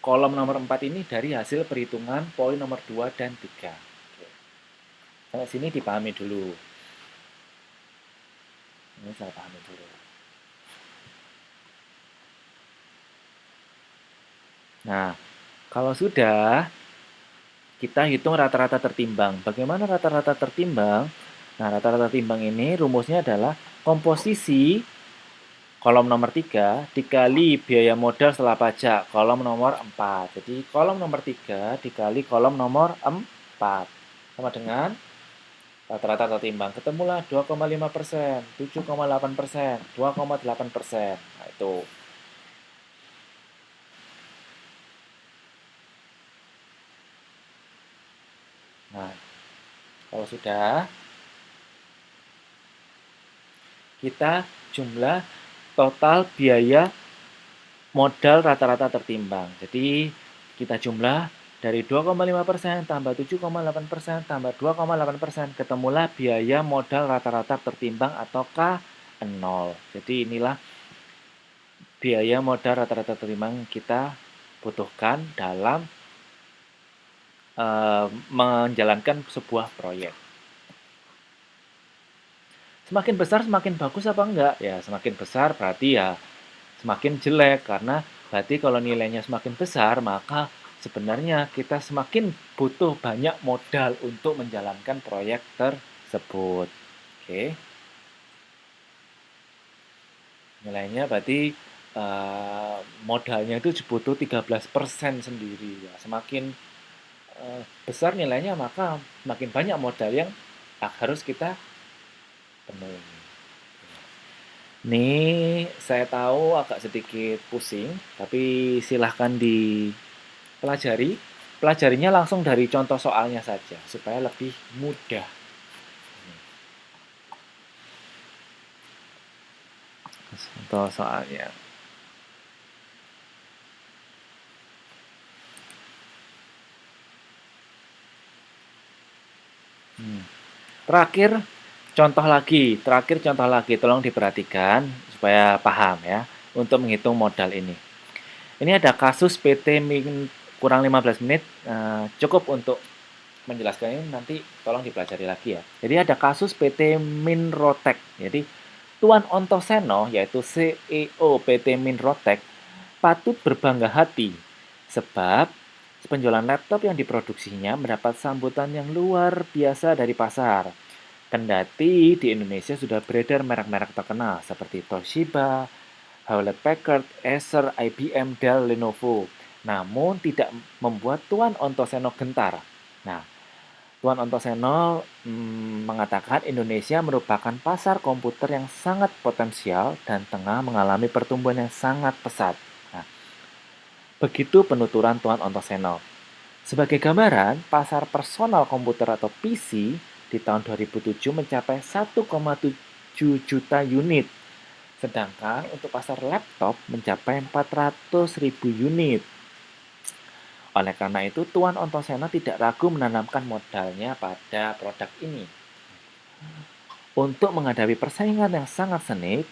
kolom nomor 4 ini dari hasil perhitungan poin nomor 2 dan 3. Sampai sini dipahami dulu. Ini saya pahami dulu. Nah, kalau sudah, kita hitung rata-rata tertimbang. Bagaimana rata-rata tertimbang? Nah, rata-rata tertimbang ini rumusnya adalah komposisi kolom nomor 3 dikali biaya modal setelah pajak, kolom nomor 4. Jadi, kolom nomor 3 dikali kolom nomor 4. Sama dengan rata-rata tertimbang. Ketemulah 2,5%, 7,8%, 2,8%. Nah, itu. Nah, kalau sudah, kita jumlah total biaya modal rata-rata tertimbang. Jadi, kita jumlah dari 2,5% tambah 7,8% tambah 2,8%, ketemulah biaya modal rata-rata tertimbang atau K0. Jadi, inilah biaya modal rata-rata tertimbang kita butuhkan dalam menjalankan sebuah proyek. Semakin besar semakin bagus apa enggak? Ya, semakin besar berarti ya semakin jelek, karena berarti kalau nilainya semakin besar maka sebenarnya kita semakin butuh banyak modal untuk menjalankan proyek tersebut. Oke. Nilainya berarti modalnya itu butuh 13% sendiri ya. Semakin besar nilainya maka makin banyak modal yang harus kita penuhi. Ini saya tahu agak sedikit pusing, tapi silahkan dipelajari. Pelajarinya langsung dari contoh soalnya saja, supaya lebih mudah. Contoh soalnya. Terakhir, terakhir contoh lagi, tolong diperhatikan supaya paham ya, untuk menghitung modal ini. Ini ada kasus PT kurang 15 menit, cukup untuk menjelaskan ini, nanti tolong dipelajari lagi ya. Jadi ada kasus PT Minrotek. Jadi Tuan Ontoseno, yaitu CEO PT Minrotek, patut berbangga hati sebab penjualan laptop yang diproduksinya mendapat sambutan yang luar biasa dari pasar. Kendati di Indonesia sudah beredar merek-merek terkenal seperti Toshiba, Hewlett Packard, Acer, IBM, Dell, Lenovo, namun tidak membuat Tuan Ontoseno gentar. Nah, Tuan Ontoseno mengatakan Indonesia merupakan pasar komputer yang sangat potensial dan tengah mengalami pertumbuhan yang sangat pesat. Nah, begitu penuturan Tuan Ontoseno. Sebagai gambaran, pasar personal komputer atau PC di tahun 2007 mencapai 1,7 juta unit. Sedangkan untuk pasar laptop mencapai 400.000 unit. Oleh karena itu, Tuan Ontoseno tidak ragu menanamkan modalnya pada produk ini. Untuk menghadapi persaingan yang sangat sengit,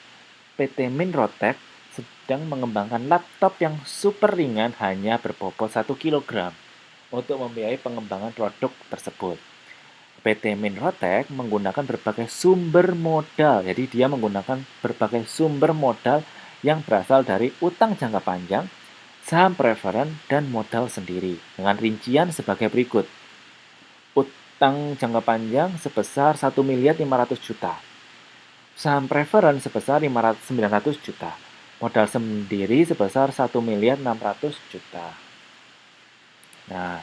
PT Minrotek sedang mengembangkan laptop yang super ringan hanya berbobot 1 kg untuk membiayai pengembangan produk tersebut. PT Minrotek menggunakan berbagai sumber modal. Jadi dia menggunakan berbagai sumber modal yang berasal dari utang jangka panjang, saham preferen, dan modal sendiri. Dengan rincian sebagai berikut. Utang jangka panjang sebesar 1.500.000 juta. Saham preferen sebesar 900 juta. Modal sendiri sebesar 1.600.000 juta. Nah,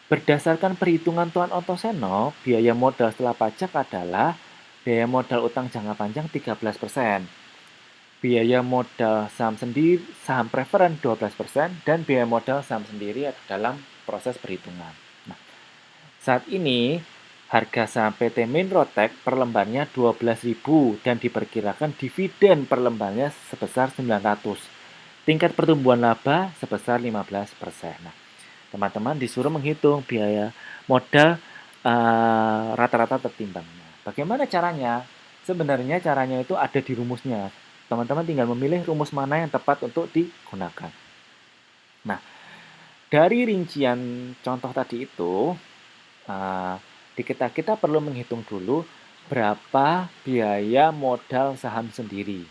berdasarkan perhitungan Tuan Ontoseno, biaya modal setelah pajak adalah biaya modal utang jangka panjang 13%, biaya modal saham sendiri, saham preferen 12%, dan biaya modal saham sendiri dalam proses perhitungan. Nah, saat ini harga saham PT Minrotek per lembarnya 12.000 dan diperkirakan dividen per lembarnya sebesar 900. Tingkat pertumbuhan laba sebesar 15%. Nah, teman-teman disuruh menghitung biaya modal rata-rata tertimbangnya. Bagaimana caranya? Sebenarnya caranya itu ada di rumusnya. Teman-teman tinggal memilih rumus mana yang tepat untuk digunakan. Nah, dari rincian contoh tadi itu, kita perlu menghitung dulu berapa biaya modal saham sendiri.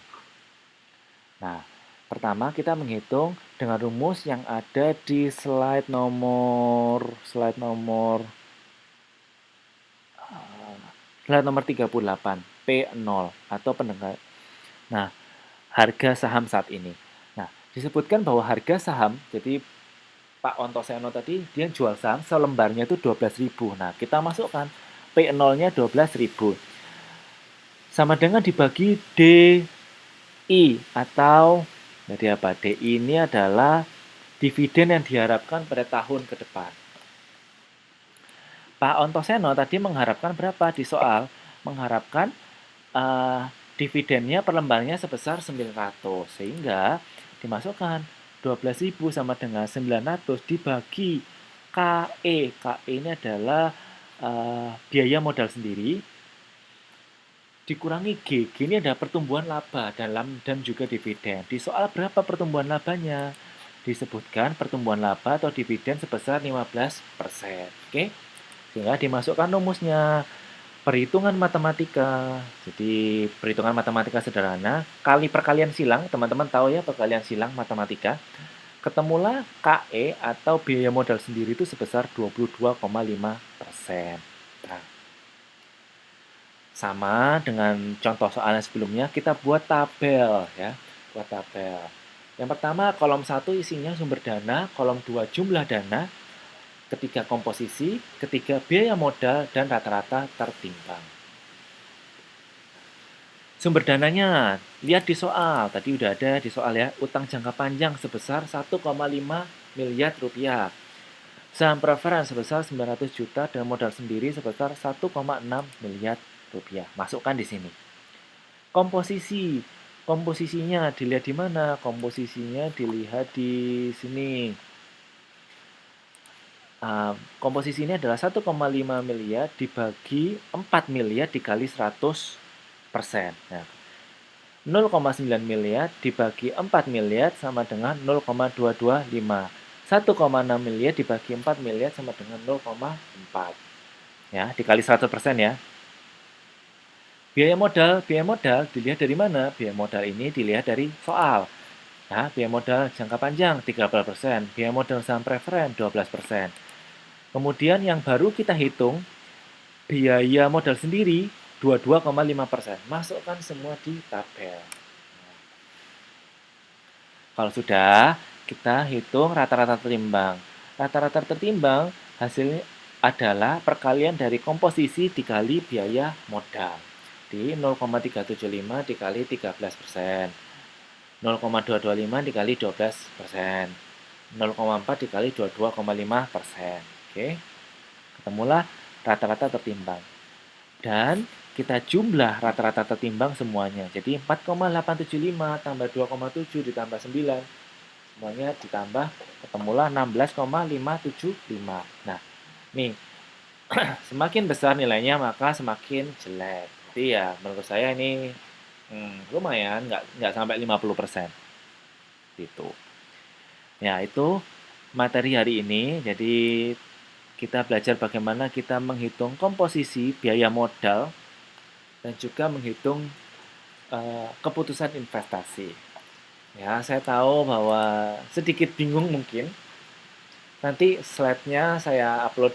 Nah, pertama kita menghitung dengan rumus yang ada di slide nomor 38, P0 atau pendengar. Nah, harga saham saat ini. Nah, disebutkan bahwa harga saham, jadi Pak Ontoseno tadi dia jual saham selembarnya itu 12.000. Nah, kita masukkan P0-nya 12.000. Sama dengan dibagi DI atau jadi apa? DI ini adalah dividen yang diharapkan pada tahun ke depan. Pak Ontoseno tadi mengharapkan berapa di soal? Mengharapkan dividennya per lembarnya sebesar 900. Sehingga dimasukkan 12.000 sama dengan 900 dibagi KE. KE ini adalah biaya modal sendiri dikurangi G. G ini ada pertumbuhan laba dan juga dividen. Di soal berapa pertumbuhan labanya? Disebutkan pertumbuhan laba atau dividen sebesar 15%. Oke? Sehingga dimasukkan rumusnya. Perhitungan matematika. Jadi perhitungan matematika sederhana, kali perkalian silang, teman-teman tahu ya perkalian silang matematika. Ketemulah KE atau biaya modal sendiri itu sebesar 22,5%. Nah, sama dengan contoh soalnya sebelumnya, kita buat tabel ya. Buat tabel. Yang pertama, kolom 1 isinya sumber dana, kolom 2 jumlah dana, ketiga komposisi, ketiga biaya modal, dan rata-rata tertimbang. Sumber dananya, lihat di soal. Tadi udah ada di soal ya, utang jangka panjang sebesar 1,5 miliar rupiah. Saham preference sebesar 900 juta dan modal sendiri sebesar 1,6 miliar rupiah. Masukkan di sini. Komposisi. Komposisinya dilihat di mana? Komposisinya dilihat di sini. Komposisi ini adalah 1,5 miliar dibagi 4 miliar dikali 100%. Nah, 0,9 miliar dibagi 4 miliar sama dengan 0,225. 1,6 miliar dibagi 4 miliar sama dengan 0,4. Ya, dikali 100% ya. Biaya modal dilihat dari mana? Biaya modal ini dilihat dari soal. Nah, biaya modal jangka panjang 13%, biaya modal saham preferen 12%. Kemudian yang baru kita hitung, biaya modal sendiri 22,5%. Masukkan semua di tabel. Kalau sudah, kita hitung rata-rata tertimbang. Rata-rata tertimbang hasilnya adalah perkalian dari komposisi dikali biaya modal. Di 0,375 dikali 13%. 0,225 dikali 12%. 0,4 dikali 22,5%. Oke, ketemulah rata-rata tertimbang. Dan kita jumlah rata-rata tertimbang semuanya. Jadi 4,875 tambah 2,7 ditambah 9. Semuanya ditambah, ketemulah 16,575. Nah, nih, semakin besar nilainya maka semakin jelek. Jadi ya menurut saya ini lumayan, nggak sampai 50%. Gitu. Ya, itu materi hari ini. Jadi kita belajar bagaimana kita menghitung komposisi biaya modal dan juga menghitung keputusan investasi. Ya, saya tahu bahwa sedikit bingung mungkin. Nanti slide-nya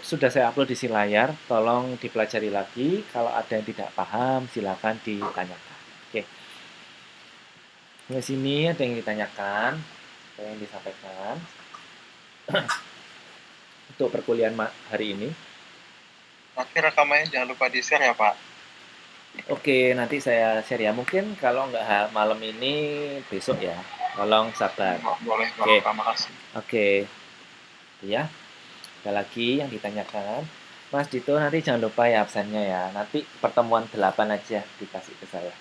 sudah saya upload di si layar. Tolong dipelajari lagi. Kalau ada yang tidak paham, silakan ditanyakan. Oke. Di sini ada yang ditanyakan, ada yang disampaikan. Untuk perkuliahan hari ini. Nanti rekamannya jangan lupa di-share ya, Pak. Oke, nanti saya share ya. Mungkin kalau nggak malam ini, besok ya. Tolong sabar. Boleh, Oke. terima kasih. Oke. Ya. Ada lagi yang ditanyakan. Mas Dito, nanti jangan lupa ya absennya ya. Nanti pertemuan 8 aja dikasih ke saya.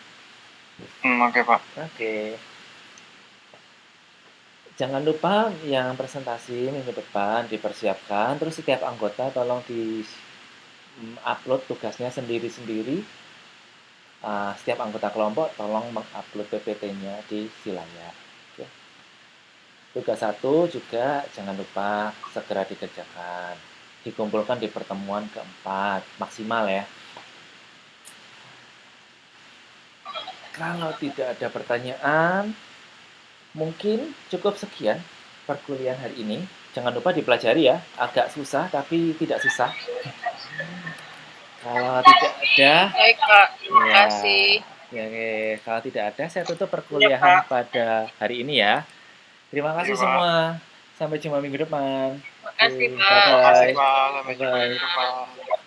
Oke, Pak. Oke. Jangan lupa yang presentasi minggu depan dipersiapkan. Terus setiap anggota tolong di-upload tugasnya sendiri-sendiri. Setiap anggota kelompok tolong mengupload PPT-nya di si layar. Oke. Tugas 1 juga jangan lupa segera dikerjakan. Dikumpulkan di pertemuan keempat. Maksimal ya. Kalau tidak ada pertanyaan, mungkin cukup sekian perkuliahan hari ini. Jangan lupa dipelajari ya. Agak susah tapi tidak susah. Kalau tidak ada, Baik, Pak. Terima ya, kasih. ya, oke. Kalau tidak ada, saya tutup perkuliahan pada hari ini ya. Terima kasih Iya, Pak. semua. Sampai jumpa minggu depan. Terima kasih, Oke, Pak. Terima kasih, bye-bye. Pak. Sampai jumpa Bye-bye. minggu depan.